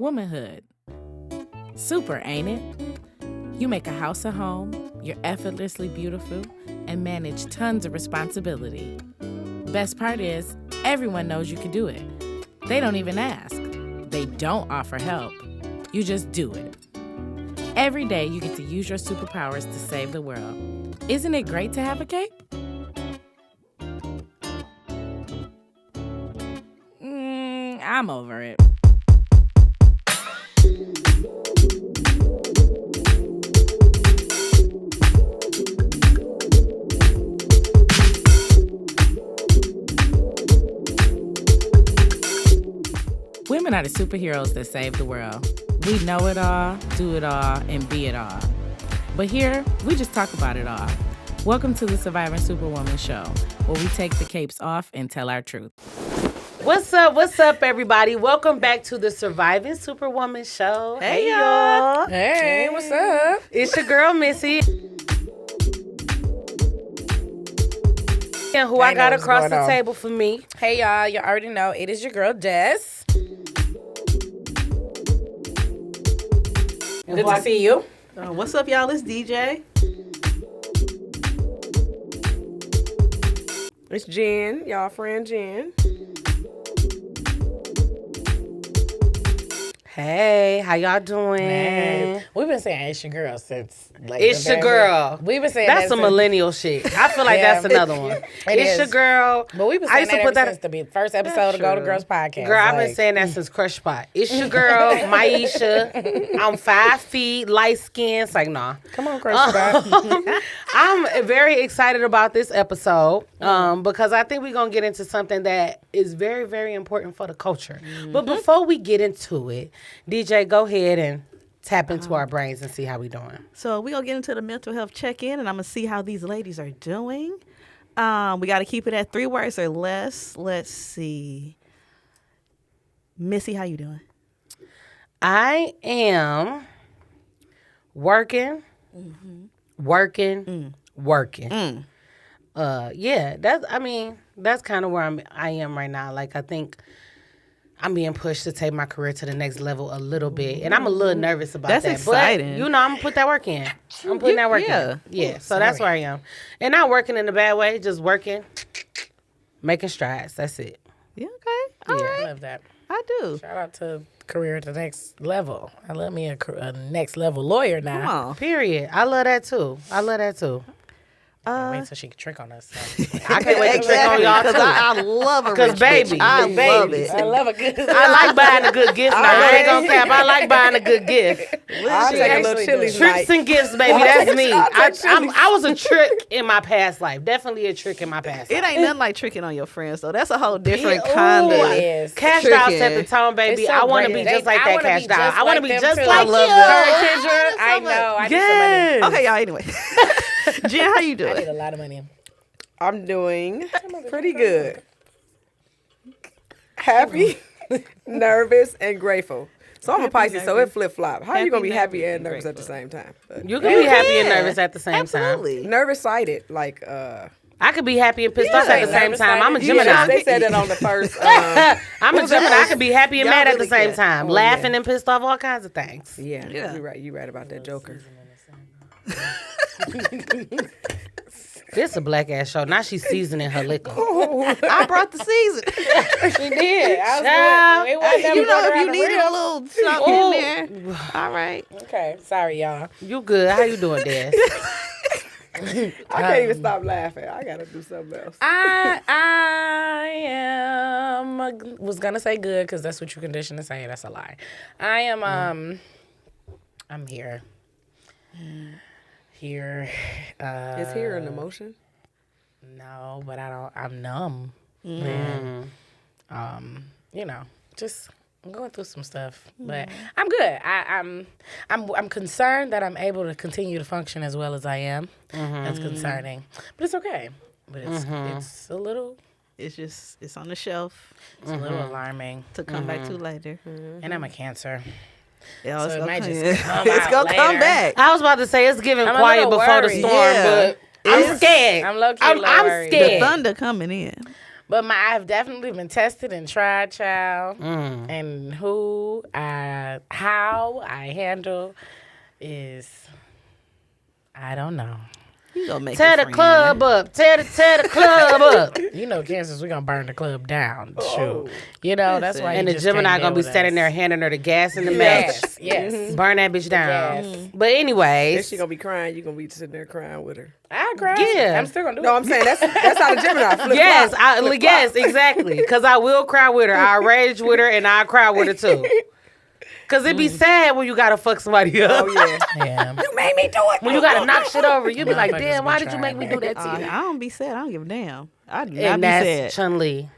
Womanhood. Super, ain't it? You make a house a home, you're effortlessly beautiful, and manage tons of responsibility. Best part is, everyone knows you can do it. They don't even ask. They don't offer help. You just do it. Every day you get to use your superpowers to save the world. Isn't it great to have a cape? I'm over it. Women are the superheroes that save the world. We know it all, do it all, and be it all. But here, we just talk about it all. Welcome to the Surviving Superwoman Show, where we take the capes off and tell our truth. What's up, everybody? Welcome back to the Surviving Superwoman Show. Hey, y'all. Hey, what's up? It's your girl, Missy. And who I got across the table for me. Hey, y'all. You already know it is your girl, Des. Good to see you. What's up, y'all? It's DJ. It's Jen, y'all friend Jen. Hey, how y'all doing? Hey. We've been saying it's your girl since like it's your girl. We've been saying that's some millennial shit. I feel like that's another one. It's your girl. But we've been saying that since the first episode of Go to Girls podcast. Girl, I've been saying that since Crush Spot. It's your girl, Maisha. I'm 5 feet, light skin. It's like, nah. Come on, Crush Spot. I'm very excited about this episode because I think we're going to get into something that is very, very important for the culture. Mm-hmm. But before we get into it, DJ, go ahead and tap into our brains and see how we doing. So we're going to get into the mental health check-in, and I'm going to see how these ladies are doing. We got to keep it at 3 words or less. Let's see. Missy, how you doing? I am working. Yeah, that's kind of where I am right now. Like, I think I'm being pushed to take my career to the next level a little bit. And I'm a little nervous about that. That's exciting. But, I'm going to put that work in. I'm putting that work in. Yeah, so that's where I am. And not working in a bad way, just working, making strides. That's it. Yeah, okay. All right. I love that. I do. Shout out to career at the next level. I love me a next level lawyer now. Come on. Period. I love that too. Wait till she can trick on us. So. I can't wait to trick on y'all too. Because I love a rich baby, bitch. I love it. I love a good. I like buying a good gift. Now I ain't gonna cap. I like buying a good gift. I'll take a little chili. Tricks and gifts, baby. That's me. I was a trick in my past life. Definitely a trick in my past life. It ain't nothing like tricking on your friends, though. That's a whole different kind of cash doll set the tone, baby. I want to be just like that cash doll. I want to be just like you. I know. Yes. Okay, y'all. Anyway, Jen, how you doing? I need a lot of money. I'm doing pretty good. Happy, nervous, and grateful. So I'm a Pisces, so it flip-flop. How are you going to be happy and nervous at the same time? You can be happy and nervous at the same time. Nervous-sided, like... I could be happy and pissed off at the same time. I'm a Gemini. They said that on the first... I'm a Gemini. I could be happy and mad at the same time. Laughing and pissed off, all kinds of things. Yeah. You're right. You're right about that Joker. This a black ass show. Now she's seasoning her liquor. I brought the season. She did. If you needed a little something in there. All right. Okay. Sorry, y'all. You good. How you doing, Des? I can't even stop laughing. I got to do something else. Was going to say good because that's what you conditioned to say. That's a lie. I am, I'm here. Here. Is here an emotion? No, but I'm numb. And, just going through some stuff. But I'm good. I'm concerned that I'm able to continue to function as well as I am. That's concerning. But it's okay. But it's a little... It's on the shelf. It's a little alarming. To come back to later. And I'm a Cancer. Yeah, so it might just it's gonna come back. I was about to say it's giving quiet before the storm, but I'm scared. I'm low-key I'm worried. scared. The thunder coming in. But I've definitely been tested and tried, child. And how I handle is, I don't know. You gonna make Tear a the friend. club up. Tear the club up. You know, Kansas, we gonna burn the club down. Shoot. You know, that's why. Listen. And You the Gemini gonna be standing there handing her the gas and the match. Yes. Burn that bitch down. gas. But anyways. If she gonna be crying, you gonna be sitting there crying with her. I cry. Yeah. I'm still gonna do it. No, I'm saying that's how the Gemini flip Yes, flop. yes, exactly. Because I will cry with her. I rage with her, and I cry with her too. Because it be sad when you gotta fuck somebody up. Oh yeah. Yeah. You made me do it. When you gotta knock shit over, you be like, Motherfuckers damn, be why did you trying, make me man. do that to you? I don't be sad. I don't give a damn. I do not And be that's sad. Chun-Li.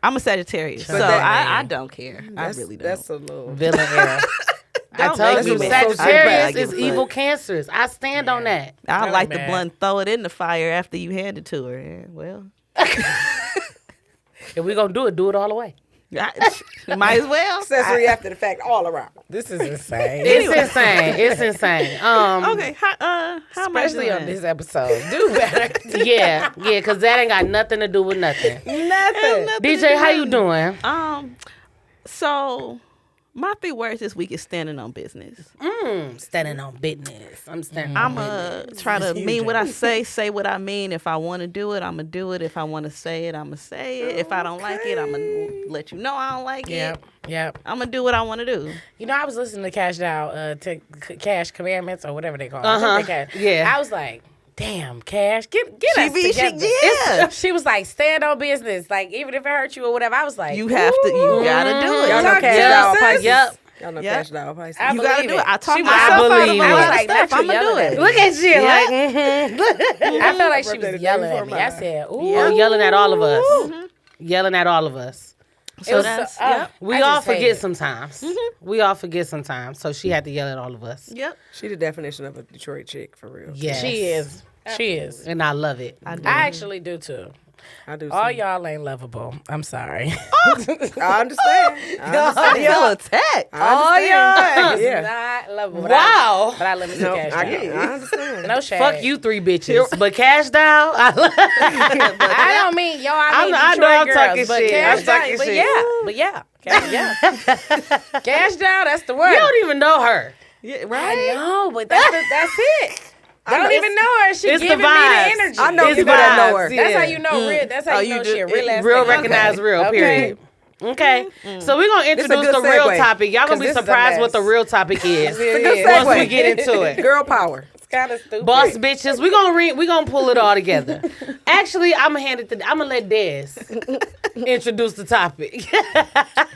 I'm a Sagittarius, so that- I don't care. I really don't. That's a little. Villain era. I Don't told make you, me mad. Sagittarius I give is a evil fuck. cancers. I stand on that. I Don't like be the mad. blunt, throw it in the fire after you hand it to her. Yeah, well, If we gonna do it all the way. might as well. Accessory after the fact all around. This is insane. It's insane. It's insane. Okay, how am I Especially doing? on this episode. Do better. Yeah, because that ain't got nothing to do with nothing. Nothing. DJ, how you doing? So my 3 words this week is standing on business. Standing on business. I'm standing I'm on going business. to try to mean what I say what I mean. If I want to do it, I'm going to do it. If I want to say it, I'm going to say it. If I don't like it, I'm going to let you know I don't like it. Yep. I'm going to do what I want to do. You know, I was listening to Cash Dow, Cash Commandments or whatever they call it. Uh-huh. I think they Cash. Yeah. I was like, damn, Cash, get She us be- she- together. yeah. She was like, stand on business. Like, even if it hurts you or whatever. I was like, You have to, you got to do it. Y'all know Talk Cash to Doll us, Pisces. Yep. Y'all know Yep. Cash Doll Pisces. I You got to believe do it. I talk She was- myself I out of believe a it. lot I of was like, stuff. not I'm you going to do yelling it. at Look at you. Yeah. Like, I felt like she Birthday was the yelling day at me. before I mine. said, ooh. yelling at all of us. Yelling at all of us. So was that's, so- yep. We I all just hate forget it. sometimes. We all forget sometimes. So she had to yell at all of us. Yep. She the definition of a Detroit chick for real. Yes. She is. She is. And I love it. I do. I actually do too. I do. All too. y'all ain't lovable. I'm sorry. I understand. I understand. I feel attacked. I understand. It's Yeah. not lovable. Wow. But I love me some No, Cash I Doll. get it. I understand. No shade. Fuck you 3 bitches. But Cash Doll, I love I don't mean y'all. I mean I know Detroit I'm girls, talking but shit. Cash I'm Doll- talking but shit. yeah. Cash Doll, that's the one. You don't even know her. Yeah, I right? know, but that's it. I don't even know her. She it's the giving me the vibes. energy. I know It's people that know her. vibes, That's yeah. how you know real. That's how Oh, you you know do- she a real ass Real nigga. recognize real, Okay. period. Okay. So we're going to This a introduce good the real segue, topic. Y'all going 'cause to be this is a surprised what mess. the real topic is. It's a Good Once segue. we get into it. Girl power. It's kind of stupid. Boss bitches, we gonna pull it all together. Actually, I'm gonna let Des introduce the topic.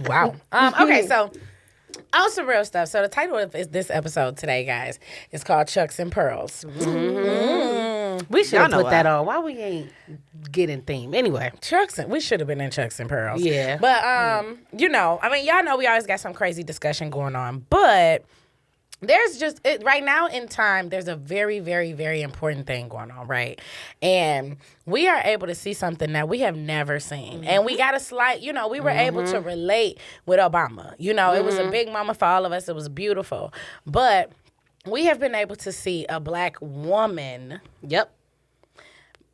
Wow. Okay, so on some real stuff. So the title of this episode today, guys, is called Chucks and Pearls. We should Y'all have know put why. that on. Why we ain't getting theme? Anyway, Chucks and we should have been in Chucks and Pearls. Yeah. But you know, I mean, y'all know we always got some crazy discussion going on, but there's just right now in time, there's a very, very, very important thing going on, right? And we are able to see something that we have never seen. And we got a slight, you know, we were able to relate with Obama. You know, it was a big moment for all of us. It was beautiful. But we have been able to see a black woman yep.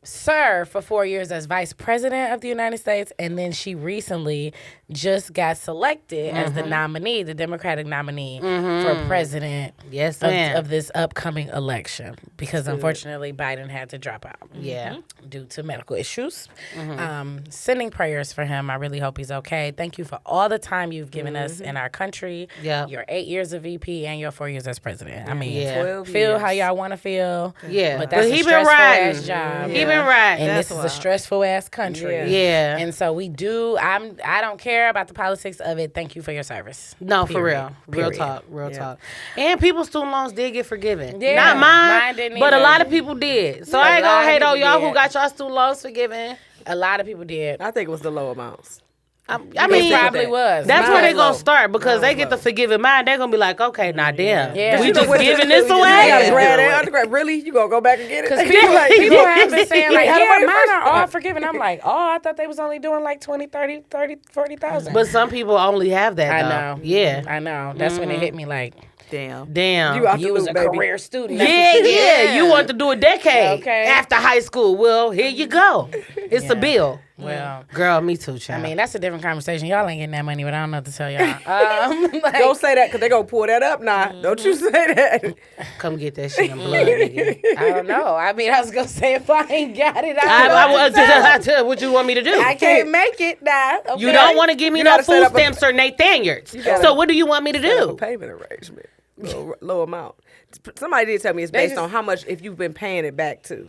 serve for 4 years as vice president of the United States, and then she recently just got selected as the nominee, the Democratic nominee for president Yes, ma'am. of this upcoming election, because unfortunately Biden had to drop out Yeah. due to medical issues. Sending prayers for him. I really hope he's okay. Thank you for all the time you've given us in our country. Yeah. Your 8 years of VP and your 4 years as president. I mean, Yeah. 12 feel years. how y'all want to feel. Yeah. But that's he a been stressful riding. ass job. He been riding. And That's this is a wild. stressful ass country. Yeah. Yeah. And so we do. I don't care about the politics of it. Thank you for your service. No, for Period. real. Real Period. talk. Real Yeah. talk. And people's student loans did get forgiven. Yeah. Not mine, Mine didn't but a either. lot of people did. So A I ain't lot gonna of hate on people y'all did. who got y'all student loans forgiven. A lot of people did. I think it was the low amounts. I It mean, probably was. that's Mine where they was gonna low. start because they Mine get was the forgiving mind. They're gonna be like, okay, now damn, Yeah. we You just what giving you this do? You away. got Yeah. grad and undergrad. Really? You gonna go back and get it? Because people have been saying, like, How yeah, about the mine first are all one? forgiven. I'm like, oh, I thought they was only doing like 20, 30, 40,000. But some people only have that. I though. know. Yeah. I know. That's when it hit me like, Damn. Damn. You out the you was loop, a baby. career student. Yeah. You want to do a decade Okay. after high school. Well, here you go. It's a bill. Well, Girl, me too, child. I mean, that's a different conversation. Y'all ain't getting that money, but I don't know what to tell y'all. Don't say that because they going to pull that up now. Don't you say that. come get that shit in blood, nigga. I don't know. I mean, I was going to say if I ain't got it, What you want me to do? I can't make it now. Okay? You don't want to give me You no gotta set food up a- stamps or Nathaniels. gotta- So what do you want me to A do? payment arrangement. Low amount. Somebody did tell me it's based on how much, if you've been paying it back too.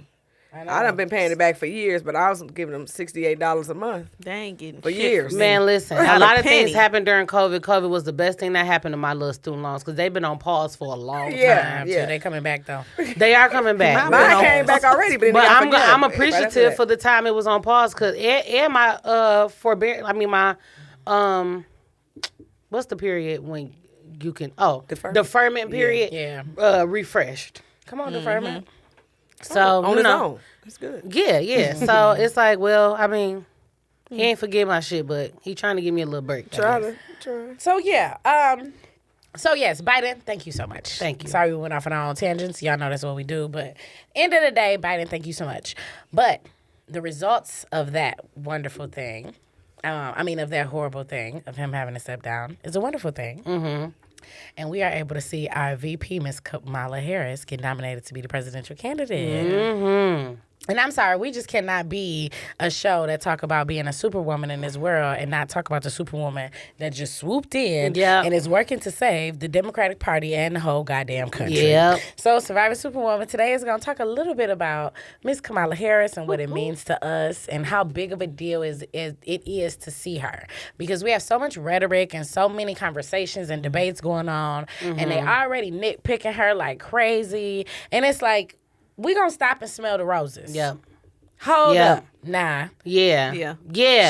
I done been paying it back for years, but I was giving them $68 a month. They ain't getting For shit years. from me. Man, listen, Not a a lot of penny. things happened during COVID. COVID was the best thing that happened to my little student loans because they've been on pause for a long time. Yeah. They coming back, though. They are coming back. Mine came back already, but, it But got I'm forgiven I'm right after appreciative that. for the time it was on pause because and my my what's the period when you can deferment period refreshed. Come on, deferment. So On you his know, own. That's good. yeah. So it's like, well, I mean, he ain't forget my shit, but he trying to give me a little break. I guess. Try. So, yeah. So, yes, Biden, thank you so much. Thank you. Sorry we went off on our own tangents. Y'all know that's what we do. But end of the day, Biden, thank you so much. But the results of that wonderful thing, of that horrible thing of him having to step down is a wonderful thing. Mm-hmm. And we are able to see our VP, Ms. Kamala Harris, get nominated to be the presidential candidate. Mm-hmm. And I'm sorry, we just cannot be a show that talk about being a superwoman in this world and not talk about the superwoman that just swooped in and is working to save the Democratic Party and the whole goddamn country. Yep. So Survivor Superwoman today is going to talk a little bit about Miss Kamala Harris and what it means to us and how big of a deal it is to see her. Because we have so much rhetoric and so many conversations and debates going on, and they already nitpicking her like crazy. And it's like, we gonna stop and smell the roses. Yeah. Hold Yeah. up. Nah. Yeah.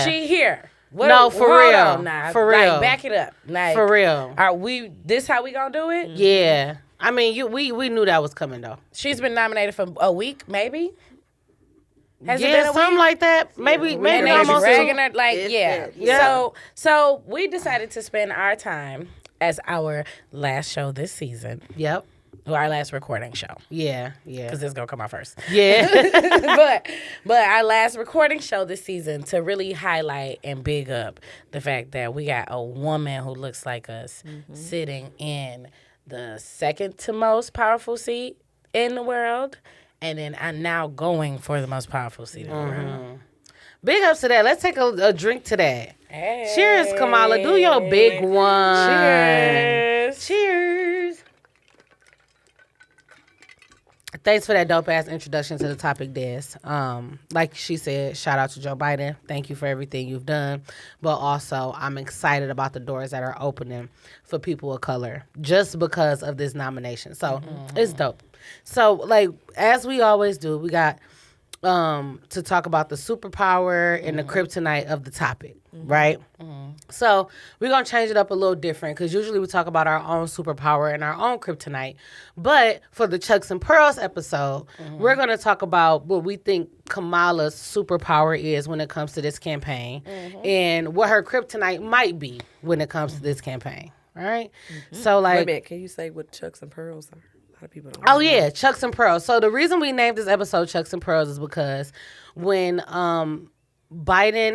She here. No, for hold real. on, nah. For real. Like, back it up. Like, For real. Are we, this how we gonna do it? Yeah. I mean, we knew that was coming though. She's been nominated for a week, maybe? Has it Yeah, been a something week? like that. Maybe And they almost. dragging her, like, Yeah. So we decided to spend our time as our last show this season. Yep. Or our last recording show. Yeah. Because this is going to come out first. Yeah. but our last recording show this season to really highlight and big up the fact that we got a woman who looks like us sitting in the second to most powerful seat in the world, and then I'm now going for the most powerful seat in the world. Big ups to that. Let's take a drink to that. Hey. Cheers, Kamala. Do your big one. Cheers. Cheers. Thanks for that dope ass introduction to the topic, Des. Like she said, shout out to Joe Biden. Thank you for everything you've done. But also, I'm excited about the doors that are opening for people of color just because of this nomination. So it's dope. So, like, as we always do, we got to talk about the superpower and the kryptonite of the topic, right? So we're going to change it up a little different because usually we talk about our own superpower and our own kryptonite. But for the Chucks and Pearls episode, we're going to talk about what we think Kamala's superpower is when it comes to this campaign and what her kryptonite might be when it comes to this campaign, all right? So, like... Wait a minute. Can you say what Chucks and Pearls are? A lot of people don't Oh, know. yeah, Chucks and Pearls. So the reason we named this episode Chucks and Pearls is because when Biden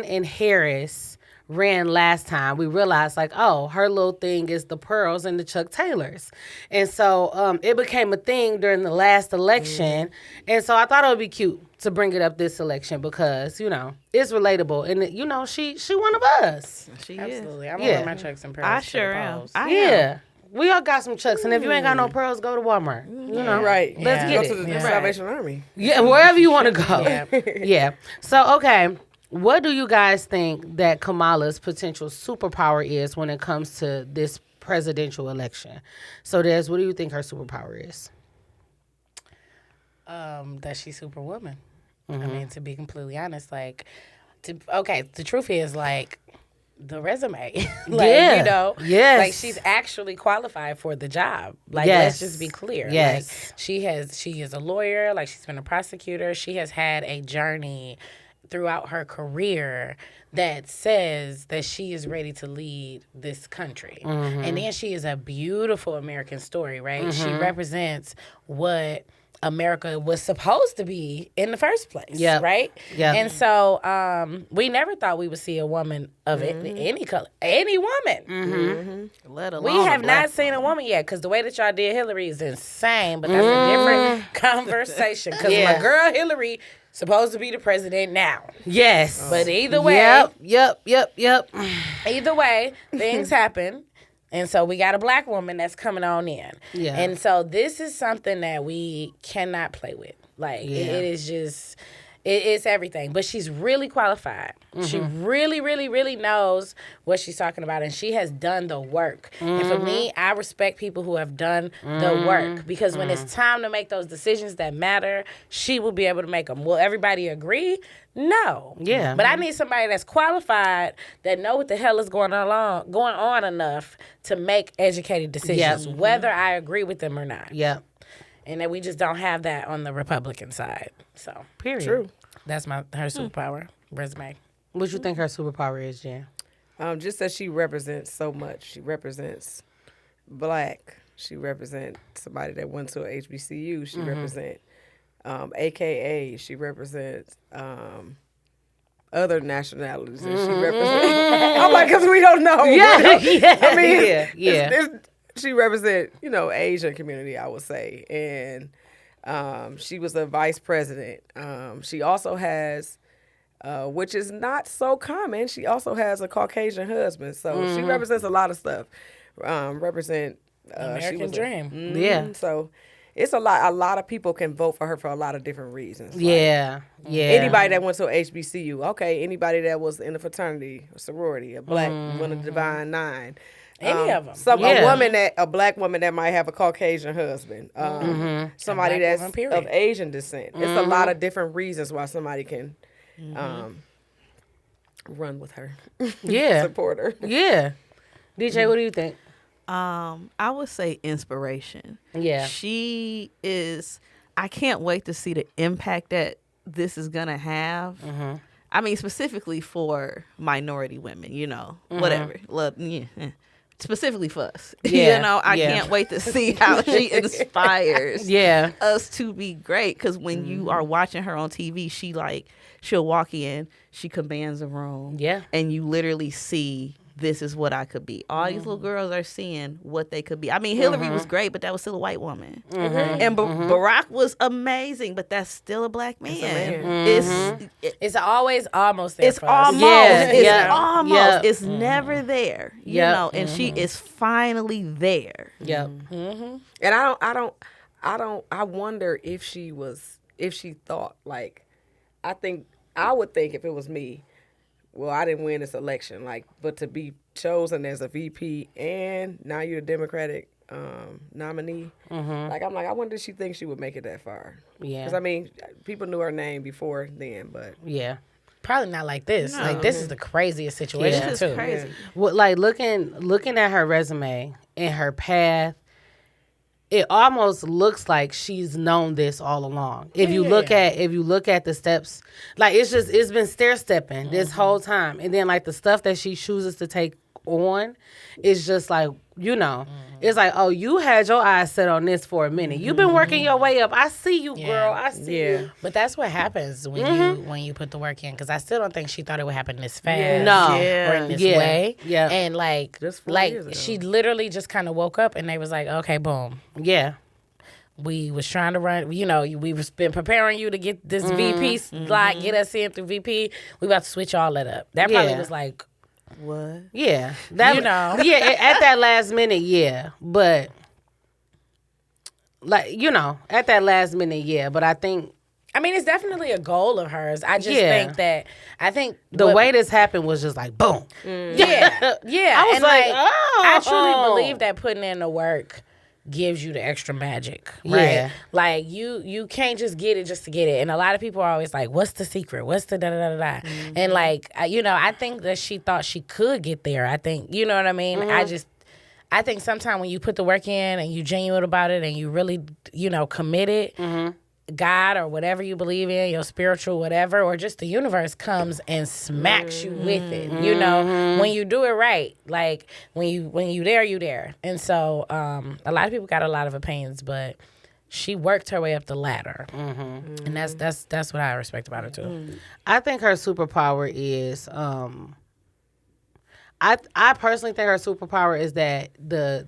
and Harris ran last time, we realized, like, oh, her little thing is the pearls and the Chuck Taylors. And so it became a thing during the last election. And so I thought it would be cute to bring it up this election because, you know, it's relatable. And, you know, she one of us. She Absolutely. is. I'm going to wear my Chucks and Pearls. I to the sure am. polls. I am. Yeah. We all got some Chucks. And if you ain't got no pearls, go to Walmart. You know, Right. Let's Yeah. get Go it. to the Yeah. Salvation Army. Yeah, wherever you want to go. Yeah. Yeah. So, okay, what do you guys think that Kamala's potential superpower is when it comes to this presidential election? So, Des, what do you think her superpower is? That she's superwoman. I mean, to be completely honest, like, the truth is, like, the resume. Like, Yeah. you know, Yes. like, she's actually qualified for the job. Like, Yes. let's just be clear. Yes. Like, she is a lawyer, like, she's been a prosecutor. She has had a journey throughout her career that says that she is ready to lead this country. And then she is a beautiful American story, right? She represents what America was supposed to be in the first place. Yep. Right? Yep. And so we never thought we would see a woman of any color, any woman. Let alone We have not seen a woman yet, because the way that y'all did Hillary is insane, but that's a different conversation. Because my girl Hillary supposed to be the president now. Yes. But either way, Yep. either way, things happen. And so we got a black woman that's coming on in. Yeah. And so this is something that we cannot play with. Like, it is just, it's everything. But she's really qualified. She really, really, really knows what she's talking about. And she has done the work. And for me, I respect people who have done the work. Because when it's time to make those decisions that matter, she will be able to make them. Will everybody agree? No. Yeah. But I need somebody that's qualified, that know what the hell is going on enough to make educated decisions, whether I agree with them or not. Yep. And that we just don't have that on the Republican side. So, Period. True. that's her superpower resume. What you think her superpower is, Jen? Just that she represents so much. She represents black. She represents somebody that went to a HBCU. She represents AKA. She represents other nationalities. And she represents. I'm like, because we don't know. I mean, she represents, Asian community, I would say. And she was a vice president. She also has, which is not so common, she also has a Caucasian husband. So she represents a lot of stuff. American dream. Yeah. So it's a lot of people can vote for her for a lot of different reasons. Like, Anybody anybody that went to a HBCU, okay. Anybody that was in a fraternity, a sorority, a black, one of the Divine Nine. Any of them. A black woman that might have a Caucasian husband. Somebody that's of Asian descent. It's a lot of different reasons why somebody can run with her. Support her. Yeah. DJ, what do you think? I would say inspiration. Yeah. She is, I can't wait to see the impact that this is going to have. I mean, specifically for minority women, whatever. Specifically for us. I can't wait to see how she inspires us to be great. Because when you are watching her on TV, she'll walk in, she commands a room. Yeah. And you literally see, this is what I could be. All these little girls are seeing what they could be. I mean, Hillary was great, but that was still a white woman. And Barack was amazing, but that's still a black man. It's always almost there. It's for us. almost. It's almost. It's never there. And she is finally there. And I wonder if she thought, like, I would think if it was me, well, I didn't win this election, but to be chosen as a VP and now you're a Democratic nominee, I wonder if she thinks she would make it that far. Yeah. Because, I mean, people knew her name before then, but. Yeah. Probably not like this. No. Like, this is the craziest situation, too. Crazy. Well, like, looking at her resume and her path, it almost looks like she's known this all along. If you look at the steps, like it's been stair stepping this whole time, and then like the stuff that she chooses to take on, is just like it's like, oh, you had your eyes set on this for a minute. You've been working your way up. I see you, girl. I see you. But that's what happens when you put the work in. Because I still don't think she thought it would happen this fast. No, or in this way. Yeah, and like she literally just kind of woke up and they was like, okay, boom. Yeah. We was trying to run, we was been preparing you to get this VP slot, get us in through VP. We about to switch all that up. That probably was like, what? Yeah. That, yeah, at that last minute, but like, at that last minute, but I think, I mean, it's definitely a goal of hers. I just think that, the way this happened was just like, boom. Yeah. I was like, I truly believe that putting in the work gives you the extra magic, right? Yeah. Like you can't just get it just to get it. And a lot of people are always like, what's the secret? What's the da-da-da-da-da? And like, I think that she thought she could get there. I think, you know what I mean? I think sometimes when you put the work in and you genuine about it and you really, committed, God or whatever you believe in, your spiritual whatever, or just the universe comes and smacks you with it. When you do it right, like when you there, you there. And so a lot of people got a lot of opinions, but she worked her way up the ladder, and that's what I respect about her too. I think her superpower is I personally think her superpower is that the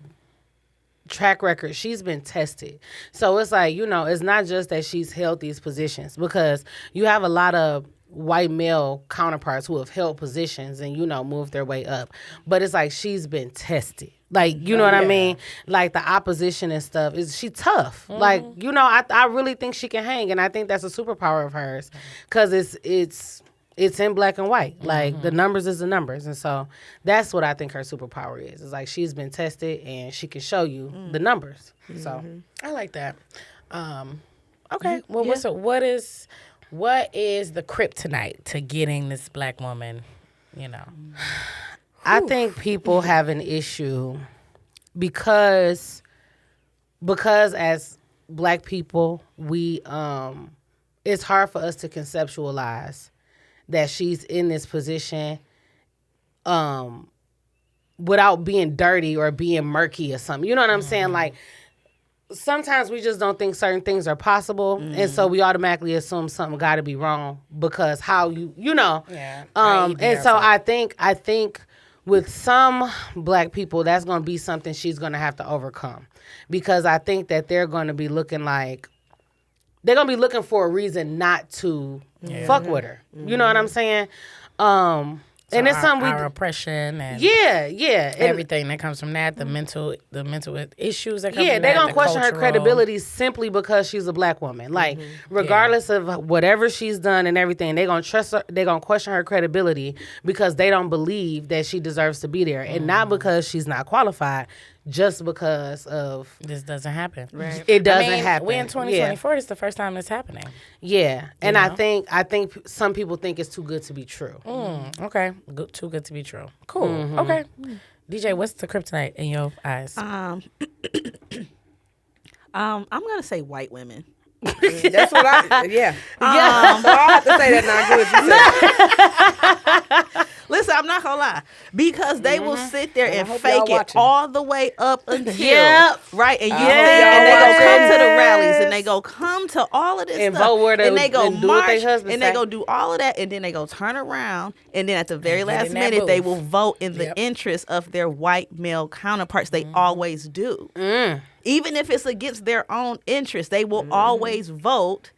track record, she's been tested. So it's like, it's not just that she's held these positions, because you have a lot of white male counterparts who have held positions and, moved their way up. But it's like she's been tested. Like, you know what I mean? Like the opposition and stuff, she tough. Like, I really think she can hang, and I think that's a superpower of hers, because it's in black and white. Like the numbers is the numbers. And so that's what I think her superpower is. It's like she's been tested and she can show you the numbers. So I like that. Okay. Well, what is the kryptonite to getting this black woman, I think people have an issue because as black people, we it's hard for us to conceptualize that she's in this position without being dirty or being murky or something. You know what I'm saying? Like, sometimes we just don't think certain things are possible, and so we automatically assume something got to be wrong because how Yeah. And so I think with some black people, that's going to be something she's going to have to overcome, because I think that they're going to be looking for a reason not to fuck with her. You know what I'm saying? And it's something our oppression and everything that comes from that, the mental issues that come from that. Yeah, they're gonna question her cultural credibility simply because she's a black woman. Like, regardless of whatever she's done and everything, they're gonna trust her. They're gonna question her credibility because they don't believe that she deserves to be there, and not because she's not qualified. Just because of this doesn't happen. Right. It doesn't happen. We in 2024. It's the first time it's happening. Yeah, and I think some people think it's too good to be true. Okay, too good to be true. Cool. Okay, DJ, what's the kryptonite in your eyes? I'm gonna say white women. That's what yeah. So I have to say that now. Good, you said. Listen, I'm not gonna lie, because they will sit there and hope fake y'all it watching. all the way up until right, and hope and they y'all go come to the watching. rallies, and they go come to all of this And stuff, vote where they- and they go and do what they march, husband and say. they go do all of that, and then they go turn around, and then at the very And get last in that minute they booth. will vote in the interest of their white male counterparts. They always do, even if it's against their own interest. They will always vote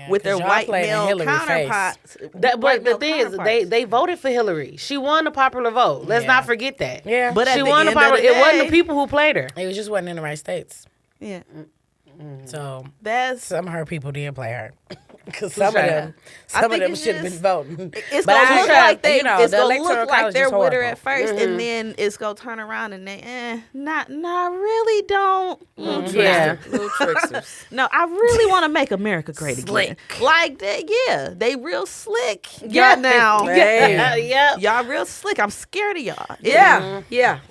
with their 'cause y'all white played in male Hillary's face. counterparts. But white the male thing is, counterparts. they voted for Hillary. She won the popular vote. Let's Yeah. not forget that. Yeah. But at She the won the end of popular. the It wasn't day- the people who played her. It was just wasn't in the right states. Yeah, So that's some of her people didn't play her. Because some of right. them, I think it's should have been just- voting. It's But gonna I look tried, like they. you know, It's the gonna electoral look like college they're is with her horrible. at 1st and then it's gonna turn around and they, not, really don't. Yeah. Little tricksters. No, I really want to make America great again. Slick. Like that, yeah, they real slick. Y'all now, Yeah. Yep. y'all real slick. I'm scared of y'all. Yeah.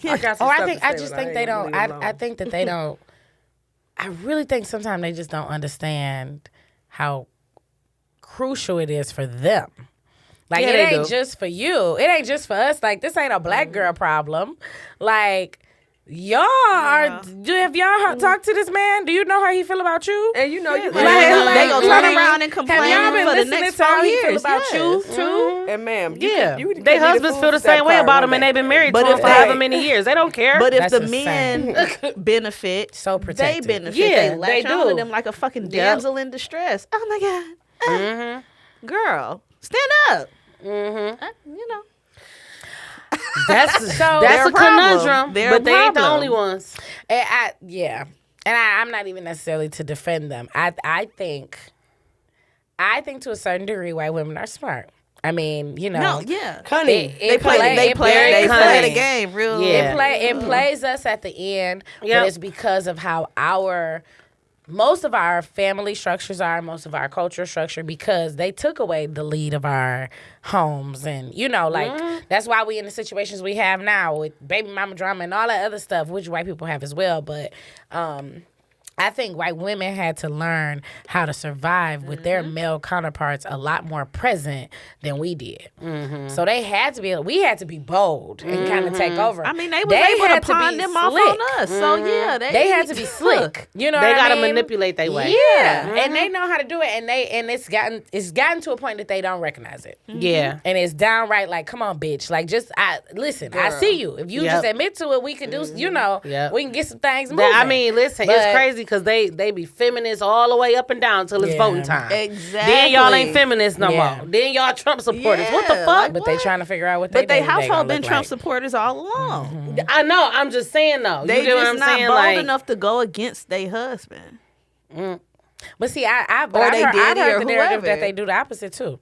I got some Oh, stuff to I say, just but think ain't they gonna don't. leave it alone. I think that they don't. I really think sometimes they just don't understand how crucial it is for them. Like, Yeah, it they ain't do. just for you. It ain't just for us. Like, this ain't a black girl problem. Like, y'all are. Have y'all talked to this man? Do you know how he feel about you? And you know, you They gonna turn like, around and complain Have y'all been for the listening next to how 4 he feel years. about you Yes. too? and ma'am, Yeah. you Their can't be the husbands fool feel the for that same way part about one them, and day. they've been married But to him if for they- however many years. They don't care. But if That's the insane. men benefit, So they protected. benefit. Yeah, they latch they on to do. them like a fucking damsel in distress. Oh my god, girl, stand up. You know, That's They're a a problem. conundrum. They're But a they ain't the problem. only ones. Yeah. And I'm not even necessarily to defend them. I think to a certain degree white women are smart. I mean, you know. no, yeah. Cunning. They play it the cunning. game real. Yeah. It plays us at the end, Yep. but it's because of how most of our family structures are, most of our cultural structure, because they took away the lead of our homes. And, you know, like, that's why we in the situations we have now with baby mama drama and all that other stuff, which white people have as well. But I think white women had to learn how to survive with their male counterparts a lot more present than we did. So they had to be. We had to be bold and kind of take over. I mean, they was able had to pawn be them off slick. on us. So yeah, They had to be slick. You know, They got to manipulate their way. Yeah, and they know how to do it, and it's gotten to a point that they don't recognize it. Yeah. And it's downright like, come on, bitch. Like, just listen. I see you. If you just admit to it, we can do. You know, we can get some things moving. I mean, listen, But- it's crazy because they be feminists all the way up and down till it's voting time. Exactly. Then y'all ain't feminists no Yeah. more. Then y'all Trump supporters. What the Yeah, fuck? like, But they trying to figure out what they But they gonna household been look Trump like. supporters all along. I know. I'm just saying though. They you get what just I'm not saying? bold Like, enough to go against their husband. But see, I've Or they heard daddy or the narrative whoever. that they do the opposite too.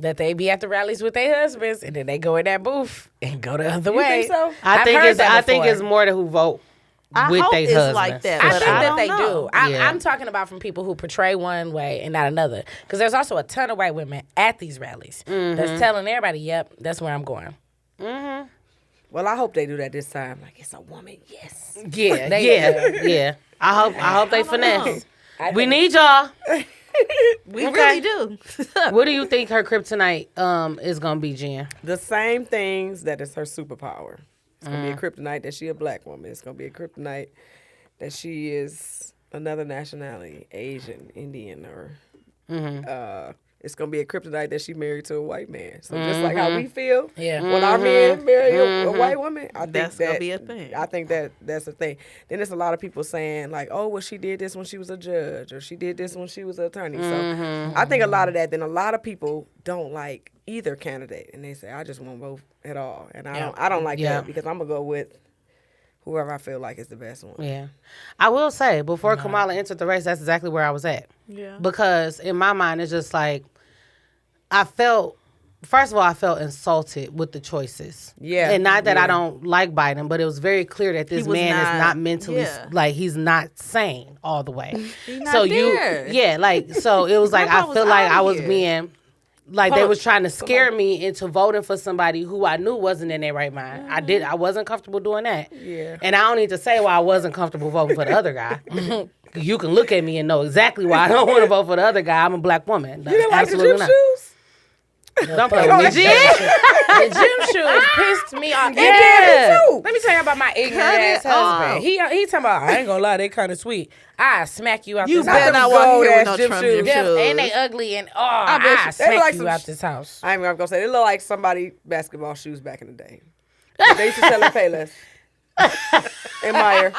That they be at the rallies with their husbands, and then they go in that booth and go the other way. think so? I I've think heard it's that I think before. it's more to who vote I with hope their it's husbands. like that, I but think I that don't they know. do. Yeah. I'm talking about from people who portray one way and not another. Because there's also a ton of white women at these rallies that's telling everybody, "Yep, that's where I'm going." Well, I hope they do that this time. Like, it's a woman, yes. Yeah, They- yeah. I hope they finesse. I We think- need y'all. We Okay. really do. What do you think her kryptonite is gonna be, Jen? The same things that is her superpower. It's going to be a kryptonite that she a black woman. It's going to be a kryptonite that she is another nationality, Asian, Indian, or it's going to be a kryptonite that she married to a white man. So just like how we feel Yeah. when our men marry a white woman, I think That's that gonna be a thing. I think that that's a thing. Then there's a lot of people saying like, oh, well, she did this when she was a judge, or she did this when she was an attorney. So I think a lot of that. Then a lot of people don't like either candidate, and they say, I just won't vote at all, and I don't like Yeah. that because I'm gonna go with whoever I feel like is the best one. Yeah. I will say, before Kamala entered the race, that's exactly where I was at. Yeah. Because in my mind, it's just like, first of all, I felt insulted with the choices. Yeah. And not that Yeah. I don't like Biden, but it was very clear that this was man not- is not mentally, yeah. like, he's not sane all the way. not so there. so it was like, I Grandpa feel was like out I was here. being, like, they was trying to scare me into voting for somebody who I knew wasn't in their right mind. I wasn't comfortable doing that. Yeah. And I don't need to say why I wasn't comfortable voting for the other guy. You can look at me and know exactly why I don't want to vote for the other guy. I'm a black woman. You didn't like the Absolutely gym not. shoes? Don't play with me, Jen. The gym shoes pissed me off. Yeah. Let me tell you about my ignorant ass husband. He talking about, I ain't gonna lie, they kind of sweet. I smack you out You this better house. not walk here with no gold-ass gym Trump shoes. gym Them- shoes. and they ugly and bet I you- they smack like you some out sh- this house. I ain't even gonna say they look like somebody basketball shoes back in the day. They used to sell in Payless. And Meyer.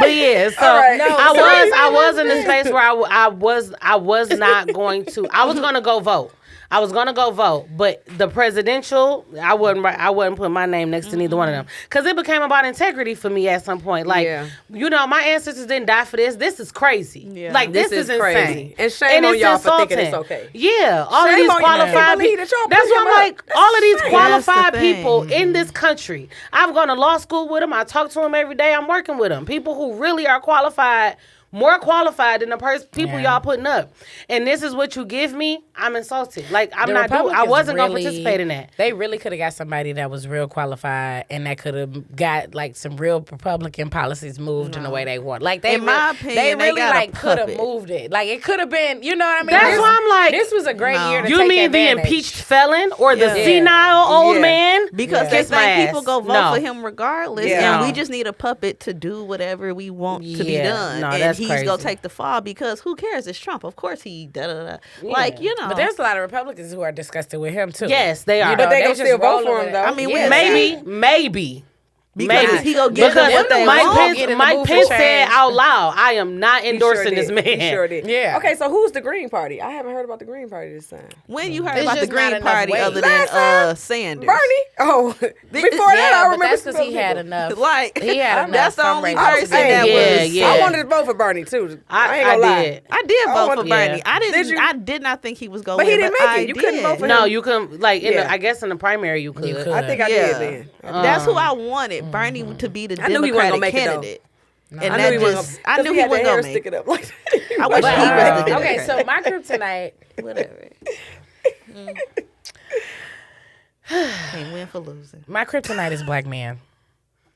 But yeah, so All right. I was in a space where I was not going to. I was gonna go vote. But the presidential, I wouldn't put my name next to neither one of them because it became about integrity for me at some point. Like, Yeah. you know, my ancestors didn't die for this. This is crazy. Yeah. Like, this This is is insane. crazy. And shame on it's y'all for thinking it's insulting. okay. Yeah, all Shame of these on you. I can't qualified believe people. that y'all That's put why him I'm up. like, all of these That's the qualified thing. people in this country. I've gone to law school with them. I talk to them every day. I'm working with them. People who really are qualified, more qualified than the people y'all putting up. And this is what you give me. I'm insulted. Like, I'm The not doing. I Republicans wasn't gonna really- participate in that. They really could have got somebody that was real qualified and that could have got like some real Republican policies moved in the way they want. Like they, In my opinion, they they really got a like could have puppet. moved it. Like it could have been. You know what I mean? That's This- why I'm like, this was a great No. year to You take mean the advantage. impeached felon or the Yeah. senile old Yeah. man? Because Kiss they my think ass. people go vote No. for him regardless, Yeah. and No. we just need a puppet to do whatever we want to be Yeah. done. No, and that's he's crazy. gonna take the fall because who cares? It's Trump. Of course he da da da. Like, you know. But there's a lot of Republicans who are disgusted with him too. Yes, they are. You But know, they gonna just still vote rolling for with him, it. though. I mean, we Yeah. Maybe. because he gonna give them Because what they Mike want. Pence, Get in the Mike booth Pence and said change. out loud, I am not He endorsing sure this did. man. He sure did. Yeah. Okay, so who's the Green Party? I haven't heard about the Green Party this time. When you heard There's about the just not Green enough Party weight. other Last than time, Sanders? Bernie? Oh, before that, I but remember that's because some he had people. enough. Like He had enough that's the only fundraising. person Hey, that yeah, was. yeah. I wanted to vote for Bernie too. I ain't I gonna lie. did. I did vote for yeah. Bernie. I didn't. Did you? I did not think he was going. But he win, didn't but make it. I You couldn't vote for did. him. No, you can like in Yeah. the, I guess in the primary you could. could. I think I Yeah. did then. That's who I wanted, Bernie, to be the I knew he wasn't Democratic gonna make it, though. candidate. And I that knew he wasn't just, gonna. I knew he had the wasn't hair gonna make sticking it. up like. I wish But, he was the okay, Democrat. so my kryptonite. Whatever. Can't win for losing. My kryptonite is black man.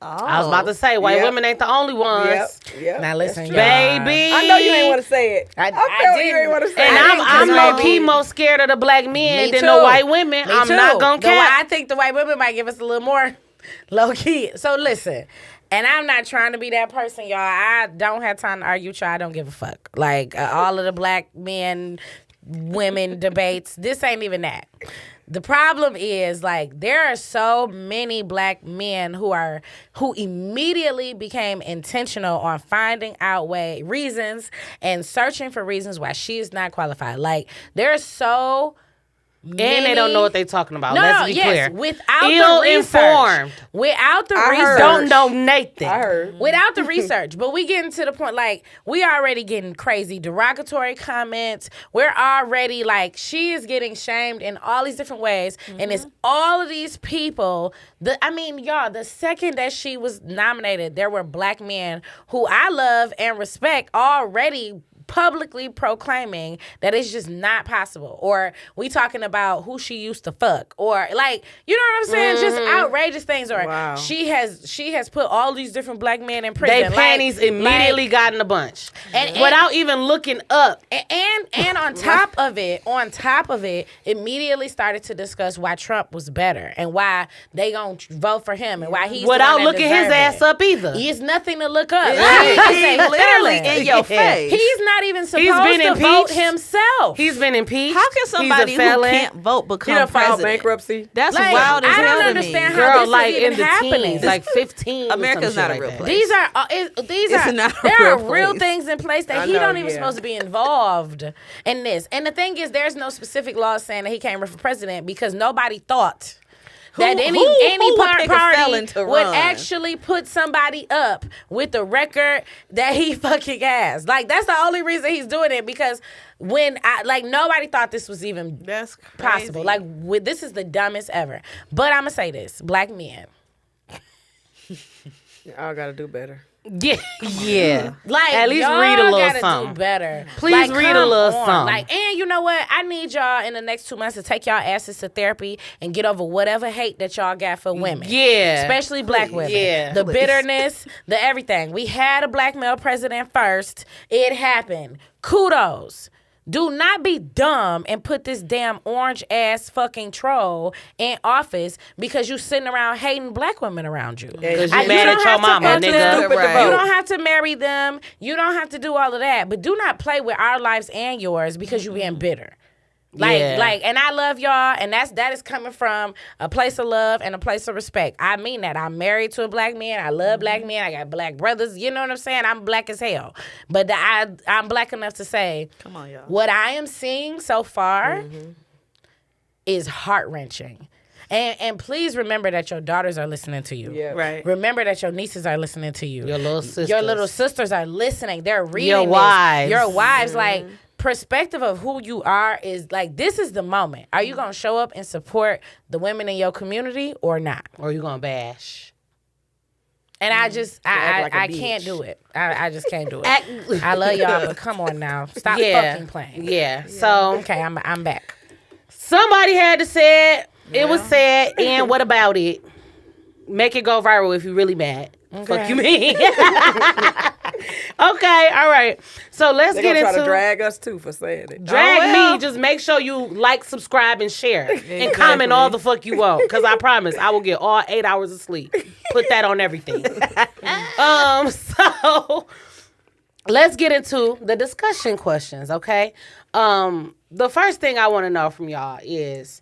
I was about to say, white Yep. women ain't the only ones. Yep. Now listen, That's y'all. true. Baby. I know you ain't want to say it. I felt you didn't. ain't want to say And it. I'm didn't, low 'cause key maybe- more scared of the black men Me than too. the white women. Me I'm too. not gonna cap. I think the white women might give us a little more low key. So listen, and I'm not trying to be that person, y'all. I don't have time to argue with y'all. I don't give a fuck. Like all of the black men, women debates. This ain't even that. The problem is like there are so many black men who immediately became intentional on finding out reasons and searching for reasons why she is not qualified. Like there's so many, And they don't know what they're talking about. No, Let's be yes, clear. without the Ill-informed. research, without the I research, heard. Don't know Nathan. I heard. without the research. But we getting to the point like we already getting crazy derogatory comments. We're already like she is getting shamed in all these different ways, and it's all of these people. Y'all, the second that she was nominated, there were black men who I love and respect already publicly proclaiming that it's just not possible, or we talking about who she used to fuck, or like, you know what I'm saying, just outrageous things, or Wow. she has put all these different black men in prison. They panties immediately got in a bunch. And- without even looking up. and on top of it, immediately started to discuss why Trump was better and why they gonna vote for him and why he's Without the one that looking his deserve ass it. up either. It's nothing to look up. Right. It's a Literally feeling. in your face. He's not even supposed been to vote impeached. himself. He's been impeached. How can somebody He's who a felon. can't vote He become done filed president? bankruptcy. That's Like, wild as I hell don't to understand me. how Girl, this like is in even the happening. teens, like 15. or America's some not shit a real like that. place. These are not a there are real real place. things in place that I he know, don't even yeah. supposed to be involved in this. And the thing is, there's no specific law saying that he can't run for president because nobody thought that any would pick a party felon to would run? actually put somebody up with the record that he fucking has. Like that's the only reason he's doing it, because nobody thought this was even That's crazy. possible. Like this is the dumbest ever. But I'm gonna say this: black men. Y'all got to do better. Yeah. Yeah. Like, At least y'all read a little gotta something. do better. Please Like, read a come little on. something. Like, and you know what? I need y'all in the next 2 months to take y'all asses to therapy and get over whatever hate that y'all got for women. Yeah. Especially black women. Yeah. The bitterness, the everything. We had a black male president first. It happened. Kudos. Do not be dumb and put this damn orange ass fucking troll in office because you sitting around hating black women around you. Because You you mad don't at your have to mama, fuck nigga. them. Stupid to Right. vote. You don't have to marry them. You don't have to do all of that. But do not play with our lives and yours because you're being bitter. And I love y'all, and that is coming from a place of love and a place of respect. I mean that. I'm married to a black man. I love black men. I got black brothers. You know what I'm saying? I'm black as hell. But I'm black enough to say, Come on, y'all. what I am seeing so far is heart-wrenching. And please remember that your daughters are listening to you. Yeah. Right. Remember that your nieces are listening to you. Your little sisters. Your little sisters are listening. They're reading Your this. wives. Your wives, like, perspective of who you are is like, this is the moment. Are you gonna show up and support the women in your community or not? Or you gonna bash. And I just act like a I bitch. can't do it. I just can't do it. I love y'all, but come on now. Stop fucking playing. Yeah. So Okay, I'm back. somebody had to say it. It was said. And what about it? Make it go viral if you really mad. Fuck you mean? Okay, all right. So let's They get gonna try into to drag us too for saying it. me. Just make sure you like, subscribe, and share, and comment all the fuck you want. Cause I promise I will get all 8 hours of sleep. Put that on everything. So let's get into the discussion questions. Okay. The first thing I want to know from y'all is,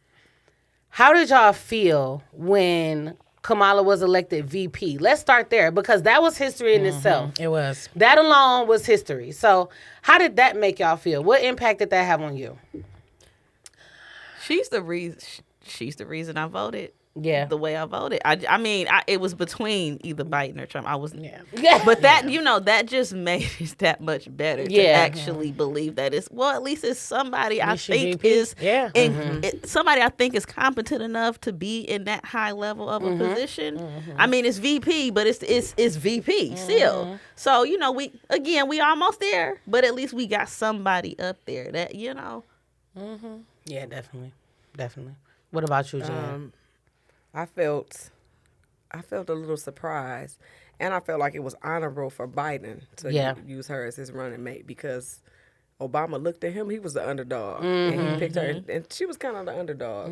how did y'all feel when Kamala was elected VP? Let's start there because that was history in itself. It was. That alone was history. So how did that make y'all feel? What impact did that have on you? She's the reason I voted. Yeah. The way I voted. I mean, it was between either Biden or Trump. I was, Yeah. but that, that just made it that much better to Yeah. actually believe that at least it's somebody I should think VP. is, Yeah. somebody I think is competent enough to be in that high level of a position. I mean, it's VP, but it's VP still. So, we almost there, but at least we got somebody up there that, Yeah, definitely. Definitely. What about you, Jan? I felt a little surprised, and I felt like it was honorable for Biden to use her as his running mate because Obama looked at him. He was the underdog, and he picked her, and she was kind of the underdog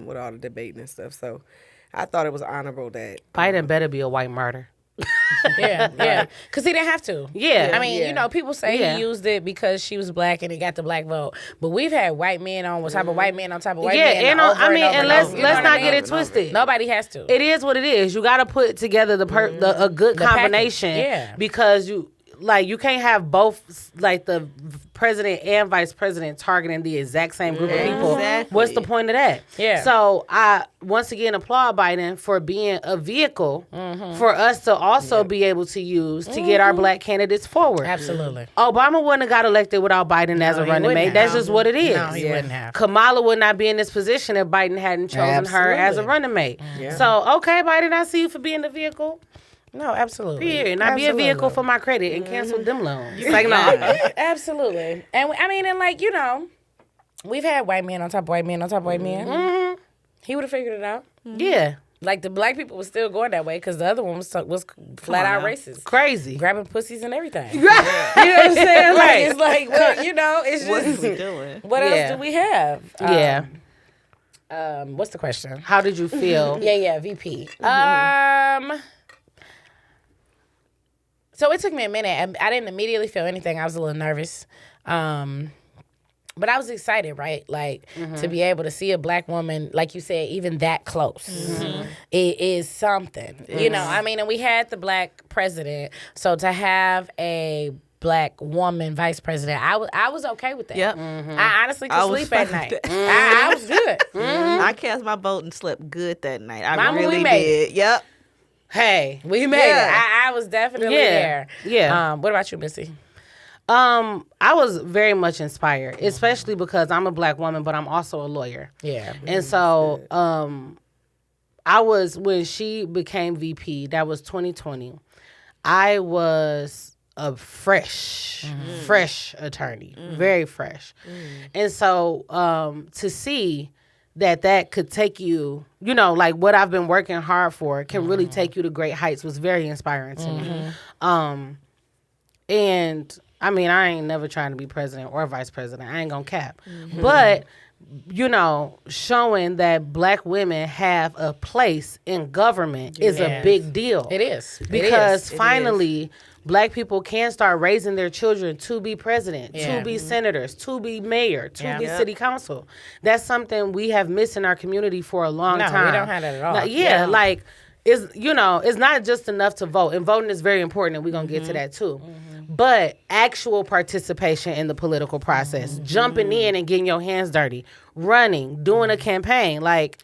with all the debating and stuff. So I thought it was honorable that Biden better be a white martyr. Yeah. Because he didn't have to. Yeah. I mean, people say he used it because she was black and he got the black vote. But we've had white men on top of white men on top of white men. And let's not get it twisted. Nobody has to. It is what it is. You got to put together a good combination. Yeah. Because you can't have both, like the president and vice president targeting the exact same group of people. Exactly. What's the point of that? Yeah. So I once again applaud Biden for being a vehicle for us to also be able to use to get our black candidates forward. Absolutely. Obama wouldn't have got elected without Biden as a running mate. That's just what it is. No, he wouldn't have. Kamala would not be in this position if Biden hadn't chosen her as a running mate. Yeah. So, okay, Biden, I see you for being the vehicle. No, absolutely. Period. Now be a vehicle for my credit and cancel them loans. Like, no. Absolutely. And we've had white men on top of white men on top of white men. He would have figured it out. Yeah. Like the black people was still going that way because the other one was flat out racist. Crazy. Grabbing pussies and everything. You know what I'm saying? Like, it's like, well, it's just. What are we doing? What else do we have? Yeah. What's the question? How did you feel? Yeah, VP. So it took me a minute. I didn't immediately feel anything. I was a little nervous. But I was excited, right? Like, to be able to see a black woman, like you said, even that close. It is something. And we had the black president. So to have a black woman vice president, I was okay with that. Yep. I honestly could sleep at night. I was good. I cast my vote and slept good that night. I Mama, we really made did. Yep. Hey. We made it. I was definitely there. Yeah. What about you, Missy? I was very much inspired, especially because I'm a black woman, but I'm also a lawyer. Yeah. And so I was, when she became VP, that was 2020, I was a fresh attorney, very fresh. And so to see that could take you, like what I've been working hard for can really take you to great heights was very inspiring to me. And I mean, I ain't never trying to be president or vice president. I ain't gonna cap. But, showing that black women have a place in government is a big deal. It is. Because finally, black people can start raising their children to be president, to be senators, to be mayor, to be city council. That's something we have missed in our community for a long time. No, we don't have that at all. Like, it's not just enough to vote. And voting is very important, and we're going to get to that too. But actual participation in the political process, jumping in and getting your hands dirty, running, doing a campaign, like,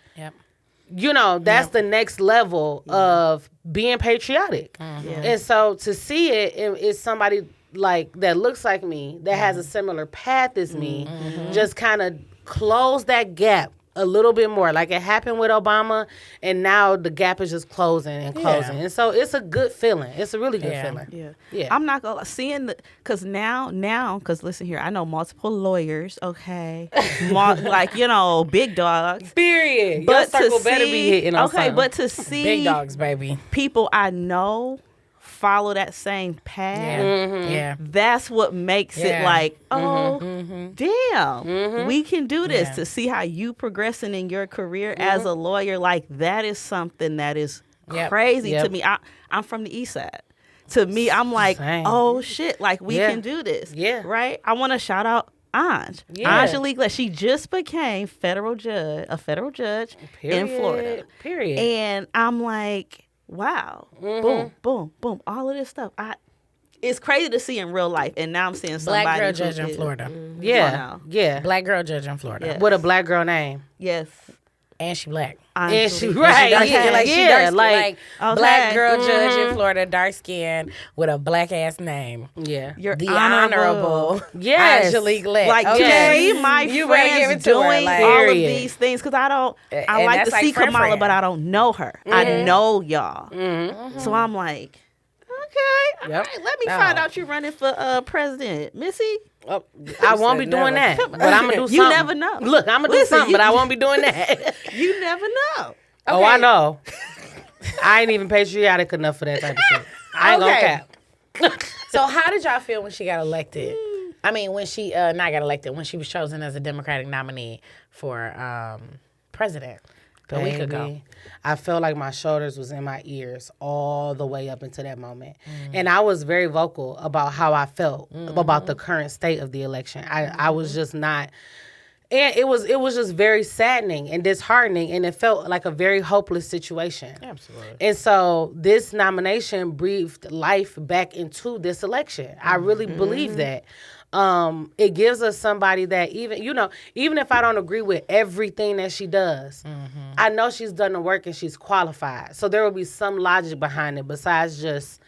that's the next level of being patriotic. And so to see it's somebody like that looks like me, that has a similar path as me, just kind of close that gap a little bit more. Like it happened with Obama, and now the gap is just closing and closing. And so it's a good feeling. It's a really good feeling. Yeah. I'm not gonna seeing because because listen here, I know multiple lawyers. Okay, big dogs. Period. But Your circle to better be hitting on something. but to see big dogs, baby, people I know follow that same path. That's what makes it like, damn, we can do this. To see how you progressing in your career as a lawyer, like that is something that is crazy to me. I'm from the East Side. To me, I'm like, oh shit, like we can do this. Right? I want to shout out Ange. Angelique, she just became a federal judge in Florida. Period. And I'm like, wow, boom, boom, boom, all of this stuff. It's crazy to see in real life, and now I'm seeing somebody black girl judge in Florida. Black girl judge in Florida. Yes. With a black girl name. Yes. And she black. And she right. Black girl judge in Florida, dark skin with a black ass name. Yeah. You're the honorable Angelique Leck. Like today, my friends doing all of these things because I like to see Kamala, but I don't know her. I know y'all. So I'm like, okay, all right, let me find out you're running for president, Missy. I won't be doing that, but I'm gonna do something. You never know. Look, I'm gonna do something, but I won't be doing that. You never know. Oh, I know. I ain't even patriotic enough for that type of shit. I ain't gonna cap. So how did y'all feel when she got elected? I mean, when she not got elected, when she was chosen as a Democratic nominee for president a week ago. Baby, I felt like my shoulders was in my ears all the way up into that moment. And I was very vocal about how I felt about the current state of the election. I was just not, and it was just very saddening and disheartening, and it felt like a very hopeless situation. Absolutely. And so this nomination breathed life back into this election. I really believe that. It gives us somebody that even if I don't agree with everything that she does, I know she's done the work and she's qualified. So there will be some logic behind it besides just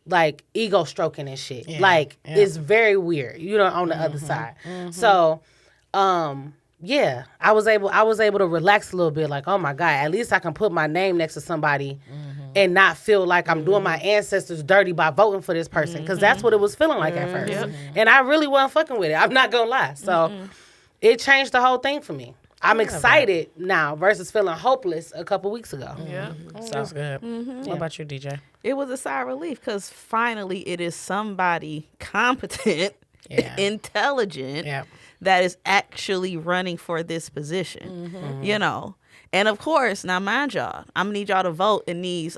like ego stroking and shit. It's very weird, on the other side. So, yeah, I was able to relax a little bit. Like, oh my God, at least I can put my name next to somebody and not feel like I'm doing my ancestors dirty by voting for this person, because that's what it was feeling like at first. And I really wasn't fucking with it. I'm not gonna lie. So it changed the whole thing for me. I'm excited now versus feeling hopeless a couple weeks ago. Yeah. So that's good. What about you, DJ? It was a sigh of relief because finally it is somebody competent, intelligent, that is actually running for this position, And of course, now mind y'all, I'm gonna need y'all to vote in these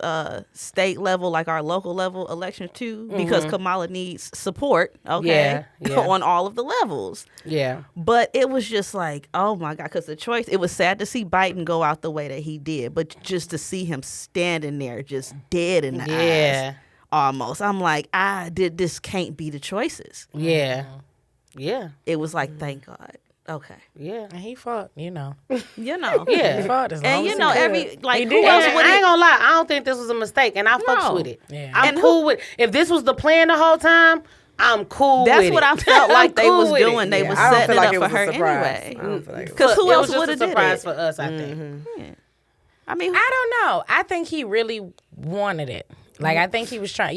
state level, like our local level elections too, because Kamala needs support, on all of the levels. Yeah. But it was just like, oh my God, because the choice, it was sad to see Biden go out the way that he did, but just to see him standing there just dead in the eyes almost. I'm like, this can't be the choices. Yeah. Yeah. It was like, thank God. Okay. Yeah. And he fought, Yeah. He fought as long And as he who else And would I ain't gonna lie, I don't think this was a mistake, and I fucks with it. Yeah. I'm cool with. If this was the plan the whole time, I'm cool with it. That's what I felt like they cool was with it. doing. They was I don't setting feel it like up it for was a her surprise. anyway. I don't feel like it was. Because who It else was would just have a did surprise it? for us, I think. I mean, I don't know. I think he really wanted it. Like, I think he was trying,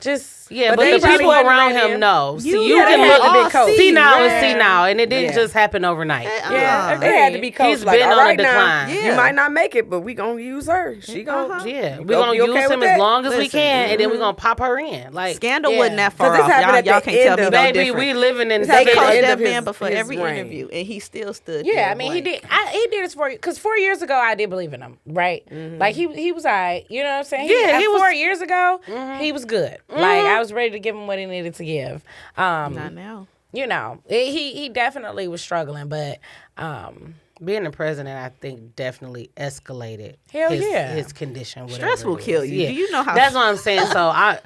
just... Yeah, But but they the probably people wasn't around ready. him know. See, you Yeah, can they look had to at be coached. see now and Right. see now, and it didn't Yeah. just happen overnight. Yeah, They had to be coached. He's like, been all on a right now, decline. you might not make it, but we gonna use her. She gonna. Yeah, You we're gonna be use okay him with as that? long as we Listen, can, and then we're gonna pop her in. Like, Scandal Yeah. wasn't that far 'Cause this off. happened at Y'all the can't tell end me of- no baby, different. we living in. This They happened at the coached end that of his- man before his every reign. interview, and he still stood Yeah, there I mean, he blank. did. He did this because 4 years ago, I did believe in him, right? Like, he was all right. You know what I'm saying? Yeah, he was- 4 years ago, he was good. Like, I was ready to give him what he needed to give. Not now. He definitely was struggling, but being the president, I think, definitely escalated Hell his, yeah. his condition. Stress whatever will it kill is. you. Yeah. Do you know how? That's what I'm saying. So I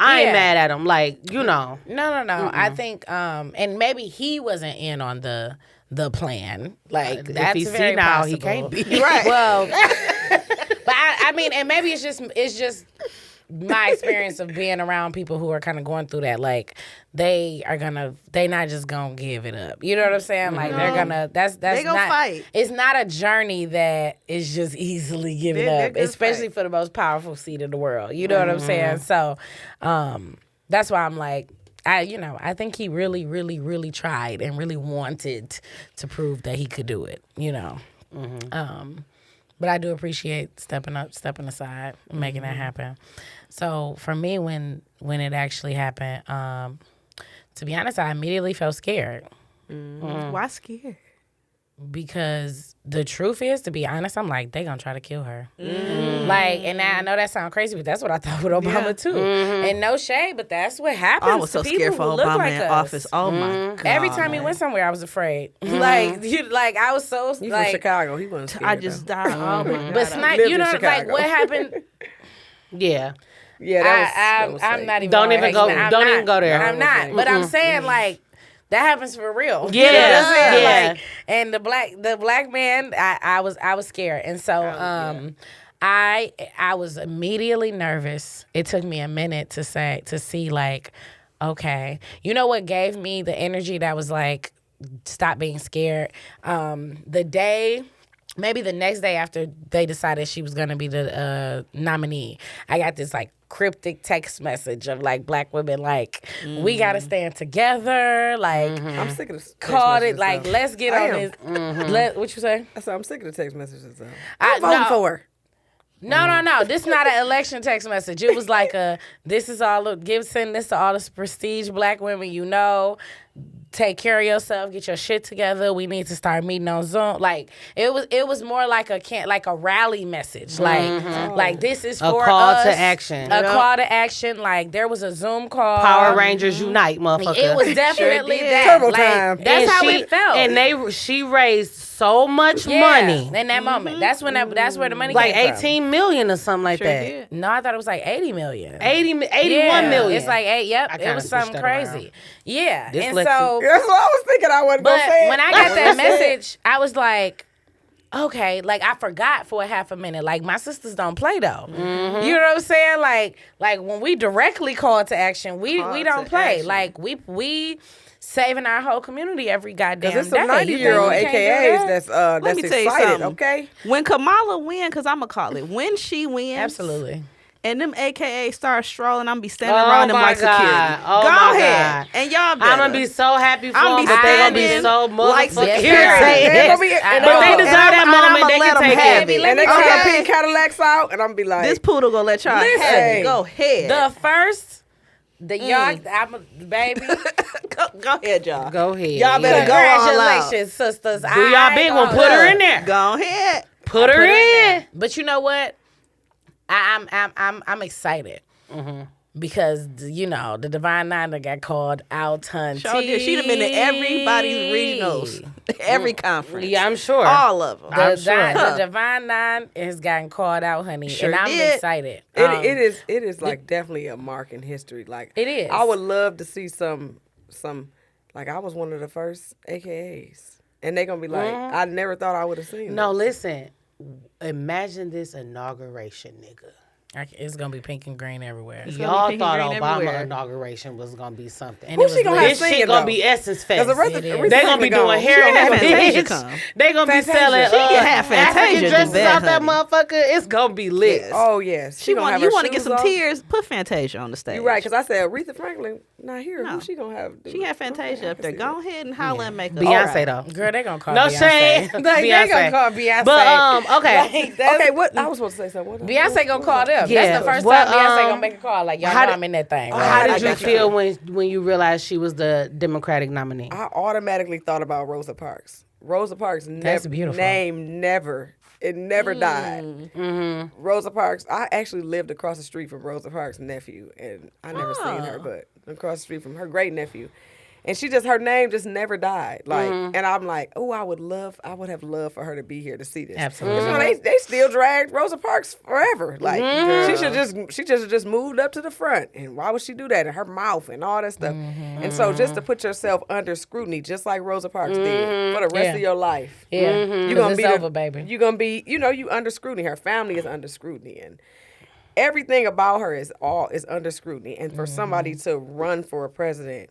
ain't Yeah. mad at him. Like, No. I think, and maybe he wasn't in on the plan. Like, if that's he very see now, possible. he can't be. Right. Well, but I mean, and maybe it's just my experience of being around people who are kind of going through that. Like, they not just gonna give it up. You know what I'm saying? Like, they're gonna. That's They gonna not, fight. It's not a journey that is just easily given They're up, gonna especially fight. for the most powerful seat in the world. You know what I'm saying? So, that's why I'm like, I think he really, really, really tried and really wanted to prove that he could do it. But I do appreciate stepping aside, and making that happen. So for me, when it actually happened, to be honest, I immediately felt scared Why scared? because the truth is, to be honest, I'm like, they gonna try to kill her. Like, and I know that sounds crazy, but that's what I thought with Obama too. And no shade, but that's what happens. I was so to people scared for who look Obama like in us. office. Oh my God. Every time he went somewhere, I was afraid. Like I was so You like. from Chicago? He wasn't scared. I just died. Oh my God. But snipe, lived you in know, like Chicago. what happened. Yeah. Yeah, that was I'm fake. not even. Don't gonna even go- I'm don't not. even go there. I'm not. But I'm saying like. That happens for real. Yeah, You know what I'm saying? yeah. Like, and the black man, I was scared, and so I was immediately nervous. It took me a minute to see like, okay, you know what gave me the energy that was like, stop being scared. Maybe the next day after they decided she was gonna be the nominee, I got this like cryptic text message of like black women like, we gotta stand together, like I'm sick of the text called it messages, like, though. let's get I on am. this. What you say? I said I'm sick of the text messages. Though. I- I'm voting no. for her. No. This is not an election text message. It was like send this to all the prestige black women you know. Take care of yourself. Get your shit together. We need to start meeting on Zoom. Like it was more like a rally message. Like this is for a call us. to action. A call to action. Like there was a Zoom call. Power Rangers unite, motherfucker. It was definitely Sure that. Turbo Like, time. that's how it felt. And she raised so much money. in that moment. That's where the money Like came from. 18 million or something like Sure that. did. No, I thought it was like 80 million. 81 Yeah, million. It's like eight. Yep, I it kinda was something switched that around. crazy. Yeah, and Dyslexic. so, That's what I was thinking. I wasn't but gonna say it. when I got that message, I was like, okay, like I forgot for a half a minute. Like my sisters don't play though. Mm-hmm. You know what I'm saying? Like when we directly call to action, we don't to play. action. Like we saving our whole community every goddamn Because day. there's some You think 90-year-old we can't do AKAs that? that's me tell you excited, something. okay? When Kamala win, because I'm going to call it, when she wins. Absolutely. And them AKA start strolling, I'm be standing Oh around them my like security. God. Oh Go my ahead. God. And y'all better. I'm gonna be so happy for I'ma them, be but they're gonna be standing so like motherfucking security. irritated. They're gonna be- I But know. they deserve that moment. They can take have it. And they gonna Okay. have pink Cadillacs out, and I'm be like, This poodle gonna let y'all have Listen. it. Go ahead. The first, y'all, baby. Go ahead, y'all. Go ahead. Y'all better go all out. Congratulations, sisters. Do y'all big one. Put her in there. Go ahead. Put her in. But you know what? I'm excited because you know the Divine Nine that got called out. Sure did. She'd have been in everybody's regionals, every conference. Yeah, I'm sure. All of them. The Divine Nine has gotten called out, honey, Sure and I'm did. excited. it is like definitely a mark in history. Like It is. I would love to see some like I was one of the first AKAs, and they gonna be like, I never thought I would have seen. No, this. listen. Imagine this inauguration, nigga. It's gonna be pink and green everywhere. gonna be Y'all pink and thought green Obama everywhere. inauguration was gonna be something. And Who it she was gonna lit. have This singing shit gonna though? be Essence Fest. Because the It is. They gonna be doing hair in that Fantasia bitch. come. They gonna be Fantasia. selling She can have Fantasia African do dresses that, out that honey. motherfucker. It's gonna be lit. Oh yes, She gonna want have you her want to get shoes some off. tears? Put Fantasia on the stage. You're right, because I said Aretha Franklin not here. No. Who she gonna have? She had Fantasia up there. Go ahead and holler and make her. Beyonce though. Girl, they gonna call No Beyonce. shade. Like, they Beyonce. gonna call Beyonce. But okay. Okay, what I was supposed to say something. What- Beyonce gonna call them. Yeah. That's the first What, time Beyonce gonna make a call. Like y'all how know did- I'm in that thing. How Right? did you got you. feel when you realized she was the Democratic nominee? I automatically thought about Rosa Parks. Rosa Parks That's beautiful. name never died. Mm-hmm. Rosa Parks. I actually lived across the street from Rosa Parks' nephew, and I never seen her, but across the street from her great nephew. And she just, her name just never died. Like, and I'm like, oh, I would have loved for her to be here to see this. Absolutely. 'Cause, you know, they still dragged Rosa Parks forever. Like, she just moved up to the front. And why would she do that? And her mouth and all that stuff. And so just to put yourself under scrutiny, just like Rosa Parks did, for the rest Yeah. of your life. Yeah, You're 'Cause gonna it's be over, baby. You're gonna be, you under scrutiny. Her family is under scrutiny, and everything about her is under scrutiny. And for somebody to run for a president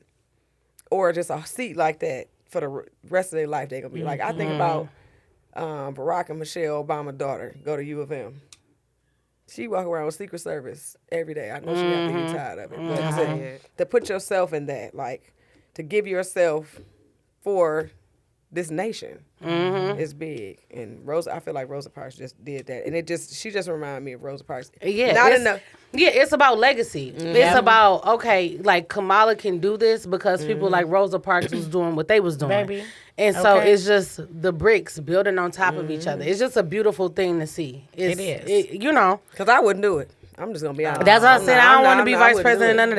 or just a seat like that for the rest of their life, they're gonna be like, I think about Barack and Michelle Obama's daughter go to U of M. She walk around with Secret Service every day. I know she have to be tired of it, but to put yourself in that, like to give yourself for this nation is big. And Rosa, I feel like Rosa Parks just did that, and she just reminded me of Rosa Parks. Yeah, not it's- enough. Yeah, it's about legacy. It's about, okay, like Kamala can do this because people like Rosa Parks was doing what they was doing. Baby. And so Okay. it's just the bricks building on top of each other. It's just a beautiful thing to see. It is. You know, Because I wouldn't do it. I'm just gonna be honest. that's what I said. I don't want to be I vice wouldn't president, do it. none of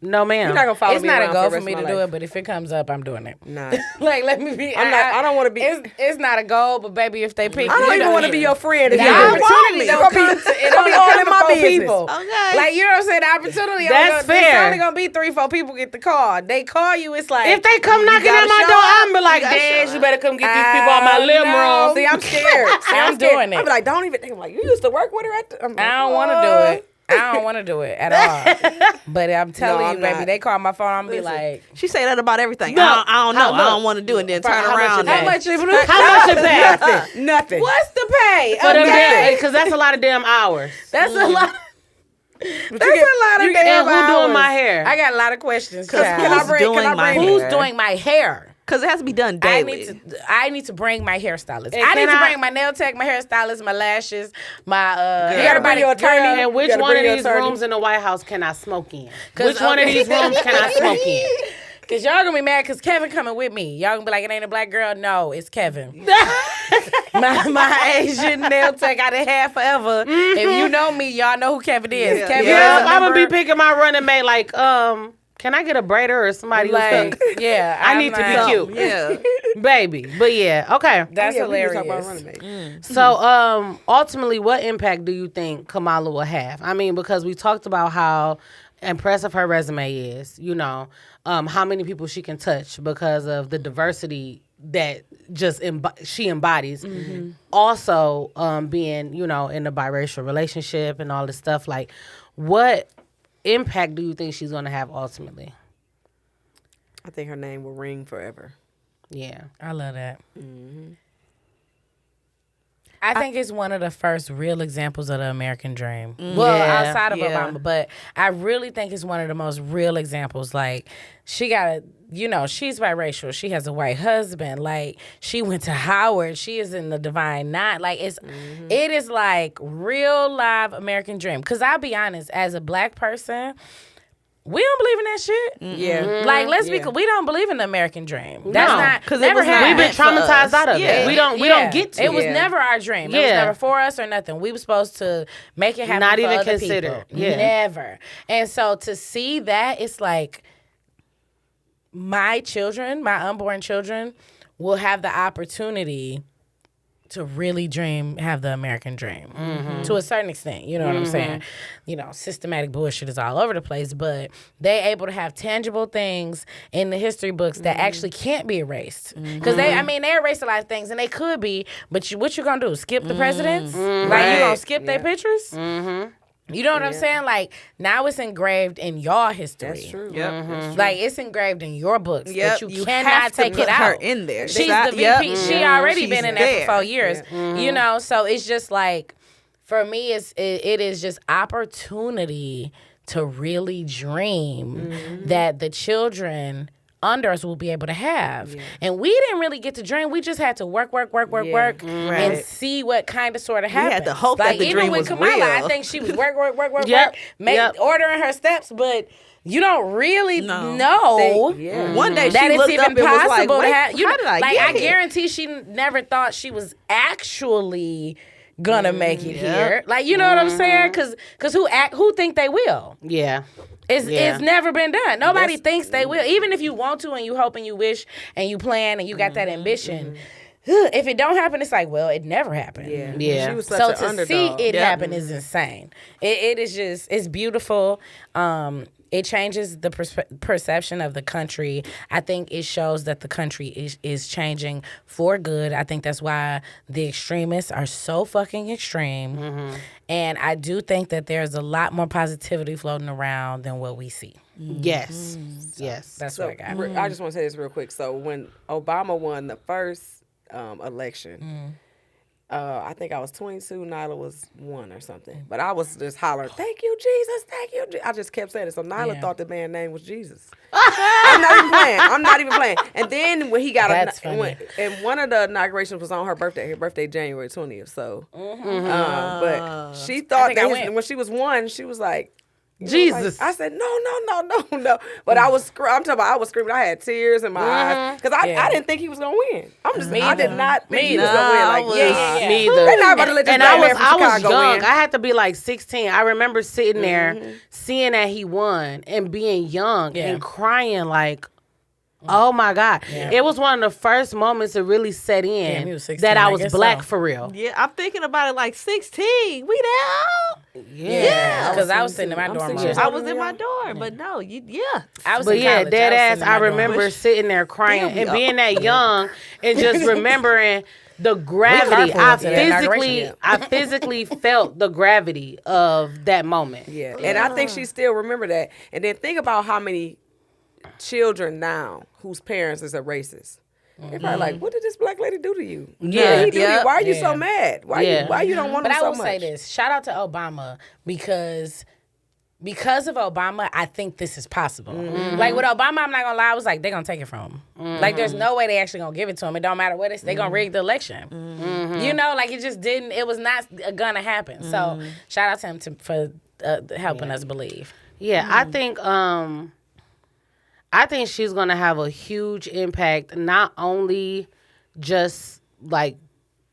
that. No, ma'am. You're not gonna follow It's me not a around goal the for rest me of to my do life. it, but if it comes up, I'm doing it. Nah. Like, let me be. I don't want to be. It's not a goal, but baby, if they pick, I don't you even know, want to be your friend. If The you do it. opportunity You're don't gonna come be- to, it you're gonna only be all come in to my 4 business. people. Okay. Like, you know what I'm saying? The opportunity That's only fair. It's only gonna be 3-4 people get the call. They call you, it's like If they come knocking gotta at my show door, up. I'm be like, You gotta Dad, show you better come get these people out my living room. See, I'm scared. See, I'm scared. doing it. I'm like, don't even think. I'm like, you used to work with her at the. I'm like, I don't want to do it. I don't want to do it at all. But I'm telling I'm you, baby, not. they call my phone. I'm be like, She say that about everything. No. I don't know. How I much? don't want to do it. Then turn How much around. is that? and- how much is How much is that? Nothing. What's the pay? For them Okay. because that's a lot of damn hours. That's a lot. That's That's a lot of And damn who doing hours. my hair? I got a lot of questions. Can I child. bring- Who's can I bring- Who's doing my hair? Because it has to be done daily. I need to bring my hairstylist. And I need can to I- bring my nail tech, my hairstylist, my lashes, my You gotta bring your attorney. And which You gotta one of bring your these attorney. rooms in the White House can I smoke in? 'Cause, Which one of okay. these rooms can I smoke in? Cause y'all gonna be mad cause Kevin coming with me. Y'all gonna be like, it ain't a black girl. No, it's Kevin. my Asian nail tech I done had forever. If you know me, y'all know who Kevin is. Yeah. Kevin Yeah, is a I'm gonna be member. picking my running mate like, can I get a braider or somebody Like, who's yeah, I I'm need to be like, cute. Yeah. baby. But yeah, okay. That's Yeah, we can talk hilarious. about running mate. So ultimately what impact do you think Kamala will have? I mean, because we talked about how impressive her resume is, you know, how many people she can touch because of the diversity that just she embodies. Also being, you know, in a biracial relationship and all this stuff, like what impact do you think she's going to have ultimately? I think her name will ring forever. Yeah. I love that. I think it's one of the first real examples of the American dream. Well, Yeah. outside of Yeah. Obama, but I really think it's one of the most real examples. Like, she got a, you know, she's biracial. She has a white husband. Like, she went to Howard. She is in the Divine Nine. Like, it is like real live American dream. Because I'll be honest, as a black person, we don't believe in that shit. Yeah. Like, let's Yeah. be, we don't believe in the American dream. That's No, not, 'cause it never was not happened. We've been meant for us. traumatized out of Yeah. it. We don't Yeah. get to it. was Yeah. never our dream. It was Yeah. never for us or nothing. We were supposed to make it happen. Not for even other consider. people. Yeah. Never. And so to see that, it's like my children, my unborn children, will have the opportunity to really dream, have the American dream to a certain extent. You know what I'm saying? You know, systematic bullshit is all over the place, but they able to have tangible things in the history books that actually can't be erased. Because they erased a lot of things and they could be, but what you gonna do? Skip the presidents? Like, you gonna skip their pictures? You know what I'm saying? Like, now it's engraved in your history. That's true. Yep. Like, it's engraved in your books Yep. that you You cannot have to take put it her out. in there. She's That- the yep. VP. She already She's been in there there. for 4 years. You know, so it's just like, for me, it is just opportunity to really dream that the children under us will be able to have. And we didn't really get to dream. We just had to work, and Right. see what kind of sort of happens. had to hope that like, the even dream with was Kamala, I real. think she was work, Yep. ordering her steps, but you don't really No. know One day she that it's looked even up and was like, possible "Wait, to have. how did I like, get I here?" guarantee she never thought she was actually gonna make it here. Like, you know what I'm saying? Because who think they will? Yeah. It's never been done. Nobody thinks they will. Even if you want to and you hope and you wish and you plan and you got that ambition, if it don't happen, it's like, well, it never happened. Yeah. She was such So an to underdog. see it happen is insane. It is just, it's beautiful. It changes the perception of the country. I think it shows that the country is changing for good. I think that's why the extremists are so fucking extreme. And I do think that there's a lot more positivity floating around than what we see. Yes. Yes. That's So what I got. I just want to say this real quick. So when Obama won the first election, I think I was 22, Nyla was 1 or something. But I was just hollering, "Thank you, Jesus! Thank you!" I just kept saying it. So Nyla thought the man's name was Jesus. I'm not even playing. And then when he got That's funny. and one of the inaugurations was on her birthday January 20th. So, but she thought think I that went. when she was 1, she was like, Jesus. I said, no. But I was I'm talking about, I was screaming. I had tears in my eyes because I didn't think he was gonna win. I did not think he was gonna win. Like, Me either. They're not about to let this And black I man from was Chicago young. win. I had to be like 16. I remember sitting there, seeing that he won, and being young and crying like, oh my God. It was one of the first moments that really set in Damn, he was 16, that I I was guess black so. for real. Yeah, I'm thinking about it like 16. We there? Yeah, because I was sitting in my I'm dorm 6 room. years I older was than in my y'all. dorm, but no, I was But in yeah, college. dead was ass. sitting in I my dorm. remember sitting there crying Damn, and y'all. being that young and just remembering the gravity. carpooled to the inauguration. I physically felt the gravity of that moment. Yeah, and I think she still remember that. And then think about how many children now whose parents is a racist. They're probably like, what did this black lady do to you? Yeah. What did he do to you? Yep. Why are you Yeah. so mad? Why Yeah. you don't want But him I so will much? say this: shout out to Obama because because of Obama, I think this is possible. Like with Obama, I'm not gonna lie, I was like, they're gonna take it from him. Like there's no way they actually gonna give it to him. It don't matter what it's, they gonna rig the election. You know, like it just didn't. It was not gonna happen. So shout out to him for helping us believe. Yeah, I think she's gonna have a huge impact, not only just like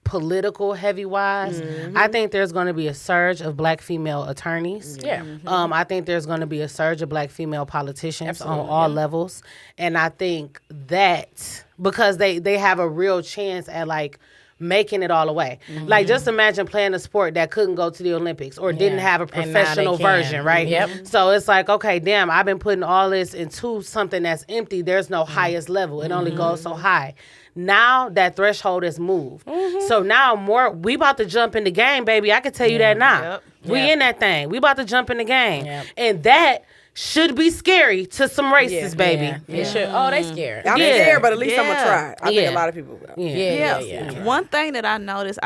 political heavy wise. I think there's going to be a surge of black female attorneys. Yeah. I think there's going to be a surge of black female politicians on all levels. And I think that because they have a real chance at like making it all the way. Like just imagine playing a sport that couldn't go to the Olympics or didn't have a And now they professional can. version, right? Yep. So it's like, okay, damn, I've been putting all this into something that's empty. There's no highest level. It only goes so high. Now that threshold is moved. So now we about to jump in the game, baby. I can tell you that now. Yep. We in that thing. We about to jump in the game. Yep. And that should be scary to some racists, baby. Yeah. It should. Oh, they scared. I'm Yeah. scared, but at least I'm gonna Yeah. try. I think Yeah. a lot of people will. Yeah. One thing that I noticed,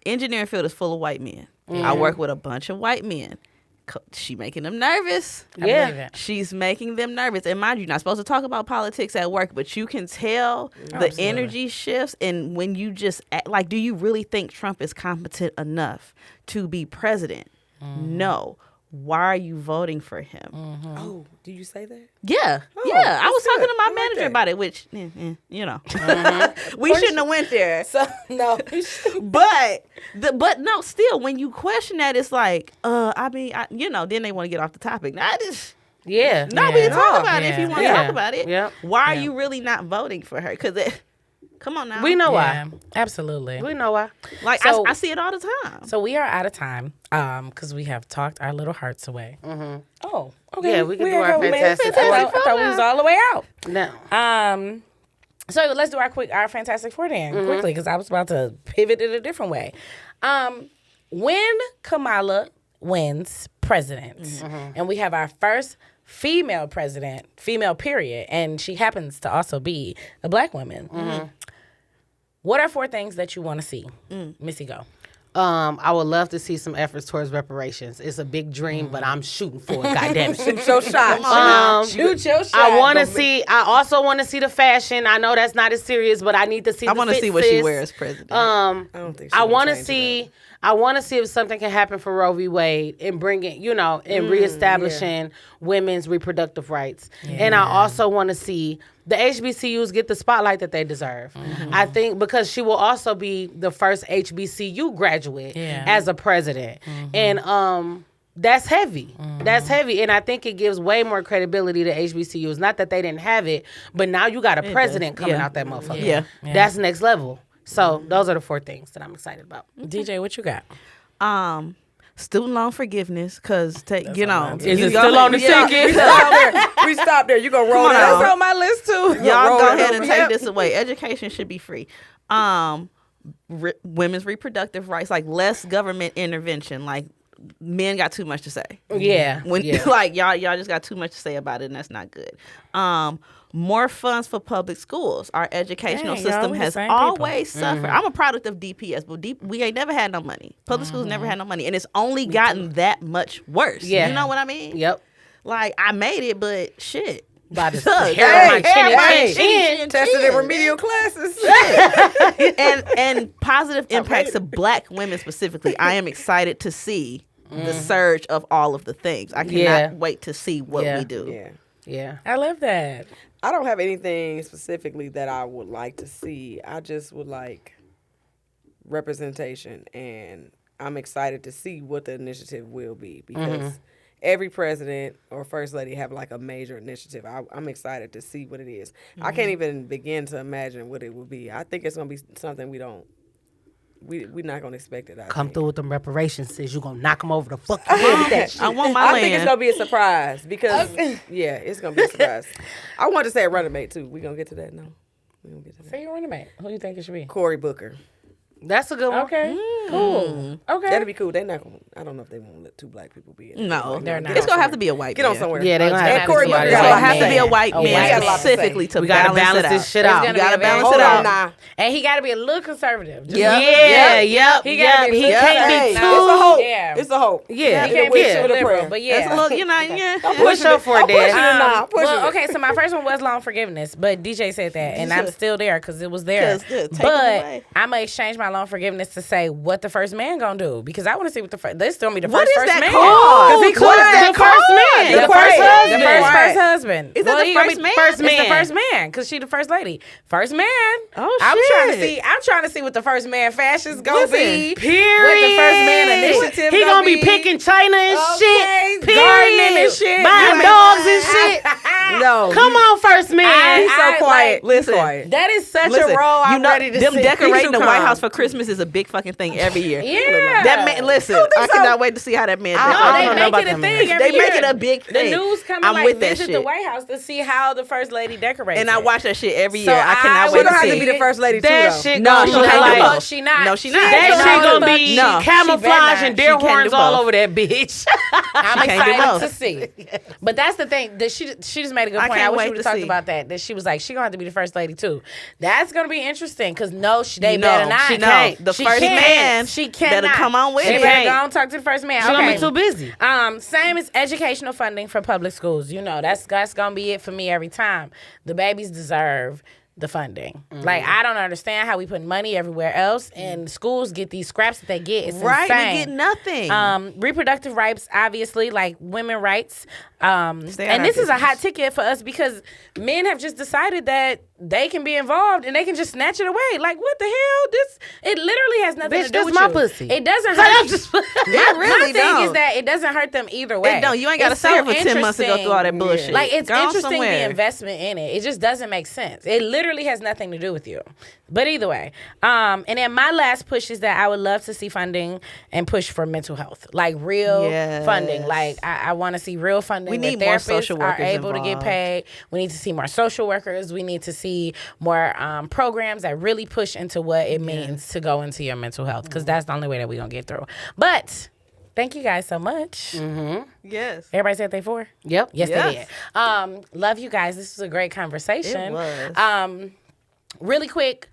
engineering field is full of white men. I work with a bunch of white men. She making them nervous. I believe it. She's making them nervous. And mind you, you're not supposed to talk about politics at work, but you can tell the energy shifts. And when you just act, like, do you really think Trump is competent enough to be president? No. Why are you voting for him? Oh, do you say that? Yeah, Oh, yeah. I was that's talking good. to my I like manager that. about it, which, you know, we shouldn't have went there. So no. But no, still, when you question that, it's like, then they want to get off the topic. Now, we can talk about it if you want to Yeah. talk about it. Yeah. Why are you really not voting for her? Because come on now. We know Yeah, why. absolutely. We know why. Like, So- I see it all the time. So we are out of time because we have talked our little hearts away. Oh, okay. Yeah, we can do our fantastic I four. thought we was all the way out. No. So let's do our Fantastic Four then quickly because I was about to pivot it a different way. When Kamala wins president, and we have our first female president, female period, and she happens to also be a black woman. What are 4 things that you want to see? Missy, go. I would love to see some efforts towards reparations. It's a big dream, but I'm shooting for it. Goddamn it! Shoot your shot. Shoot your shot. I want to see. I also want to see the fashion. I know that's not as serious, but I need to see. I want to see what she wears, president. I don't think. I want to see. I want to see if something can happen for Roe v. Wade and bring it, and reestablishing women's reproductive rights. And I also want to see the HBCUs get the spotlight that they deserve. I think because she will also be the first HBCU graduate as a president. And that's heavy. That's heavy. And I think it gives way more credibility to HBCUs. Not that they didn't have it, but now you got a president coming out that motherfucker. Yeah. That's next level. So those are the 4 things that I'm excited about. DJ, what you got? Student loan forgiveness, because Is it you still on the ticket? We stop there. You gonna roll Come on that? now. That's on my list too. Y'all go ahead and take Yep. this away. Education should be free. Women's reproductive rights, like less government intervention. Like men got too much to say. Yeah. When like y'all just got too much to say about it, and that's not good. More funds for public schools. Our educational Dang, y'all, system we the has same people. always suffered. I'm a product of DPS, but we ain't never had no money. Public schools never had no money, and it's only gotten that much worse. Yeah. You know what I mean? Yep. Like I made it, but shit. By the Tuck. hair on my chinny hey, chin. Tested in remedial classes. and positive impacts to black women specifically. I am excited to see the surge of all of the things. I cannot wait to see what we do. Yeah. Yeah. I love that. I don't have anything specifically that I would like to see. I just would like representation, and I'm excited to see what the initiative will be because every president or first lady have like a major initiative. I'm excited to see what it is. I can't even begin to imagine what it will be. I think it's gonna be something we're not gonna expect it. Come through with them reparations, sis. You gonna knock them over the fucking head with that shit. I want my I land. think it's gonna be a surprise because it's gonna be a surprise. I want to say a running mate too. We gonna get to that? No, we gonna get to that. Say your running mate. Who do you think it should be? Cory Booker. That's a good one. Okay. Cool. Okay. That'd be cool. They're not gonna, I don't know if they won't let 2 black people be in it. No, They're not. It's gonna have to be a white Get man. on somewhere. Yeah, they're gonna have And to Corey, be you somebody It's gotta gonna else. have to be a white Oh, man we got a lot to say. specifically to We gotta balance it this out. shit It's out. gonna You gotta be a balance Hold it on out. now. And he got to be a little conservative. Just- Yeah. Yeah, He gotta be- He Yeah. can't Hey, be it's a too. hope. Yeah. It's a hope. Yeah, He can't with be you too with a liberal, prayer. but It's yeah. a little, you know, yeah. Push up for it, pushing it Dad. now. Pushing Well, it. okay, so my first one was loan forgiveness, but DJ said that, and I'm should. still there because it was there. 'Cause, take it But away. I'm gonna exchange my loan forgiveness to say what the first man gonna do because I want to see what the first. They still me the What first is that man. called? 'Cause he What is quiet. the first man? The The first first husband. husband. First husband. Is that the he gonna first be man? First It's the man. first man because she the first lady. First man. Oh, I'm trying to shit. see. I'm trying to see what the first man fashion's gonna Listen, be. Period. What the first man initiative He gonna be be picking China and Okay, shit. gardening Period. and shit. Buying You dogs and shit. No. Come on, first man. He's so I, quiet. like, Listen. Quiet. That is such Listen, a role I'm ready to them see. decorating the Come White on. House for Christmas is a big fucking thing every year. Yeah. That man, listen, I cannot wait to see how that man No, decorates. I they don't know make about it a that thing man. every They year. make it a big thing. The news come I'm and with that visit the shit. White House to see how the first lady decorates. And I it. watch that shit every So year. I I cannot would wait She don't to have see to be the it. first lady too, That though. shit No, gonna she look can't do like both. She not. No, she not. that No, shit gonna but- be no. camouflage and deer She can't horns do all both. over that bitch. I'm can't do excited both. to see. But that's the thing. That she just made a good I point. I can't wish wait we would have to talked see. about that. That she was like, she gonna have to be the first lady too. That's gonna be interesting because they No, better not. she can't. The She first can't. man She better cannot. come on with They it. better She go can't. and talk to the first man. She gonna Okay. be too busy. Same as educational funding for public schools. You know, that's gonna be it for me every time. The babies deserve the funding. Like I don't understand how we put money everywhere else and schools get these scraps that they get. It's Right, insane. we get nothing. Reproductive rights, obviously, like women rights. Stay out And our this is a business. hot ticket for us because men have just decided that they can be involved and they can just snatch it away. Like, what the hell? It literally has nothing Bitch, to do that's with my you. pussy. It doesn't Like, hurt I'm just- my really thing don't. is that it doesn't hurt them either way. It don't. You ain't got to It's sit here so for 10 months to go through all that interesting. bullshit. Like, it's Go on interesting somewhere. the investment in it. It just doesn't make sense. It literally has nothing to do with you. But either way. And then my last push is that I would love to see funding and push for mental health. Like real Yes. funding. Like I want to see real funding. We where need more therapists social workers are able to get involved. paid. We need to see more social workers. We need to see more programs that really push into what it means to go into your mental health. Because that's the only way that we're going to get through. But thank you guys so much. Yes. Everybody said they for? Yep. Yes, Yes. they did. Love you guys. This was a great conversation. It was. Really quick,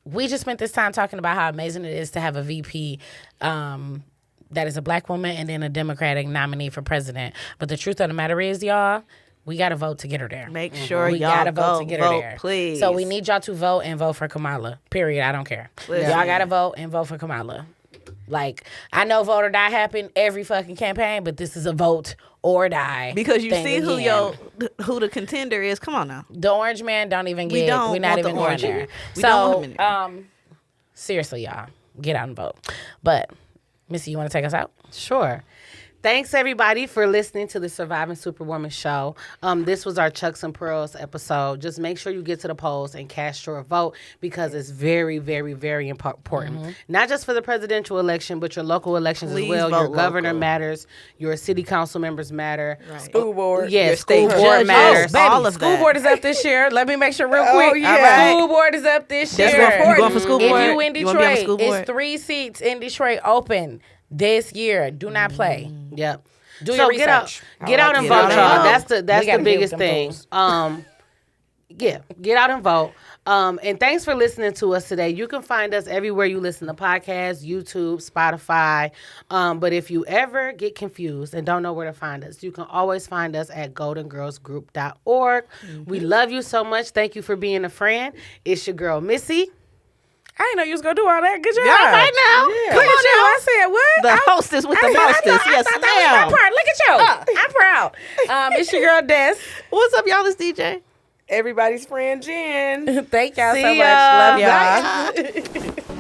we just spent this time talking about how amazing it is to have a VP that is a black woman and then a Democratic nominee for president. But the truth of the matter is, y'all, we got to vote to get her there. Make sure We y'all gotta vote go, to get her vote, there. please. So we need y'all to vote and vote for Kamala. Period. I don't care. Listen. Y'all gotta vote and vote for Kamala. Like, I know vote or die happen every fucking campaign, but this is a vote or die. because you thing see again. who the contender is. Come on now. The orange man don't even We get. don't We're not want the even going orange there. man. We don't want him in there. Seriously, y'all, get out and vote. But Missy, you want to take us out? Sure. Thanks, everybody, for listening to the Surviving Superwoman show. This was our Chucks and Pearls episode. Just make sure you get to the polls and cast your vote because it's very, very, very important. Not just for the presidential election, but your local elections Please as well. Your vote governor local. matters. Your city council members matter. School board. Yeah, Your school state board judges. matters. Oh, all of School that. board is up this year. Let me make sure real Oh, quick. yeah. All right. School board is up this That's year. what- you going for school board? If you in You wanna be on the Detroit, school board? it's 3 seats in Detroit open this year. Do not play. Yep. Do So your get out, research. get out and Get vote, out and y'all. vote. That's We the gotta deal biggest with them thing. Yeah, get out and vote. And thanks for listening to us today. You can find us everywhere you listen to podcasts, YouTube, Spotify. But if you ever get confused and don't know where to find us, you can always find us at goldengirlsgroup.org. We love you so much. Thank you for being a friend. It's your girl, Missy. I didn't know you was gonna do all that. Good job. All right now. Yeah. Look at you. I said what? The hostess with the mostest. Yes, I'm proud. ma'am. Look at you. I'm proud. It's your girl Des. What's up, y'all? It's DJ. Everybody's friend Jen. Thank y'all See so ya. much. Love y'all. Bye.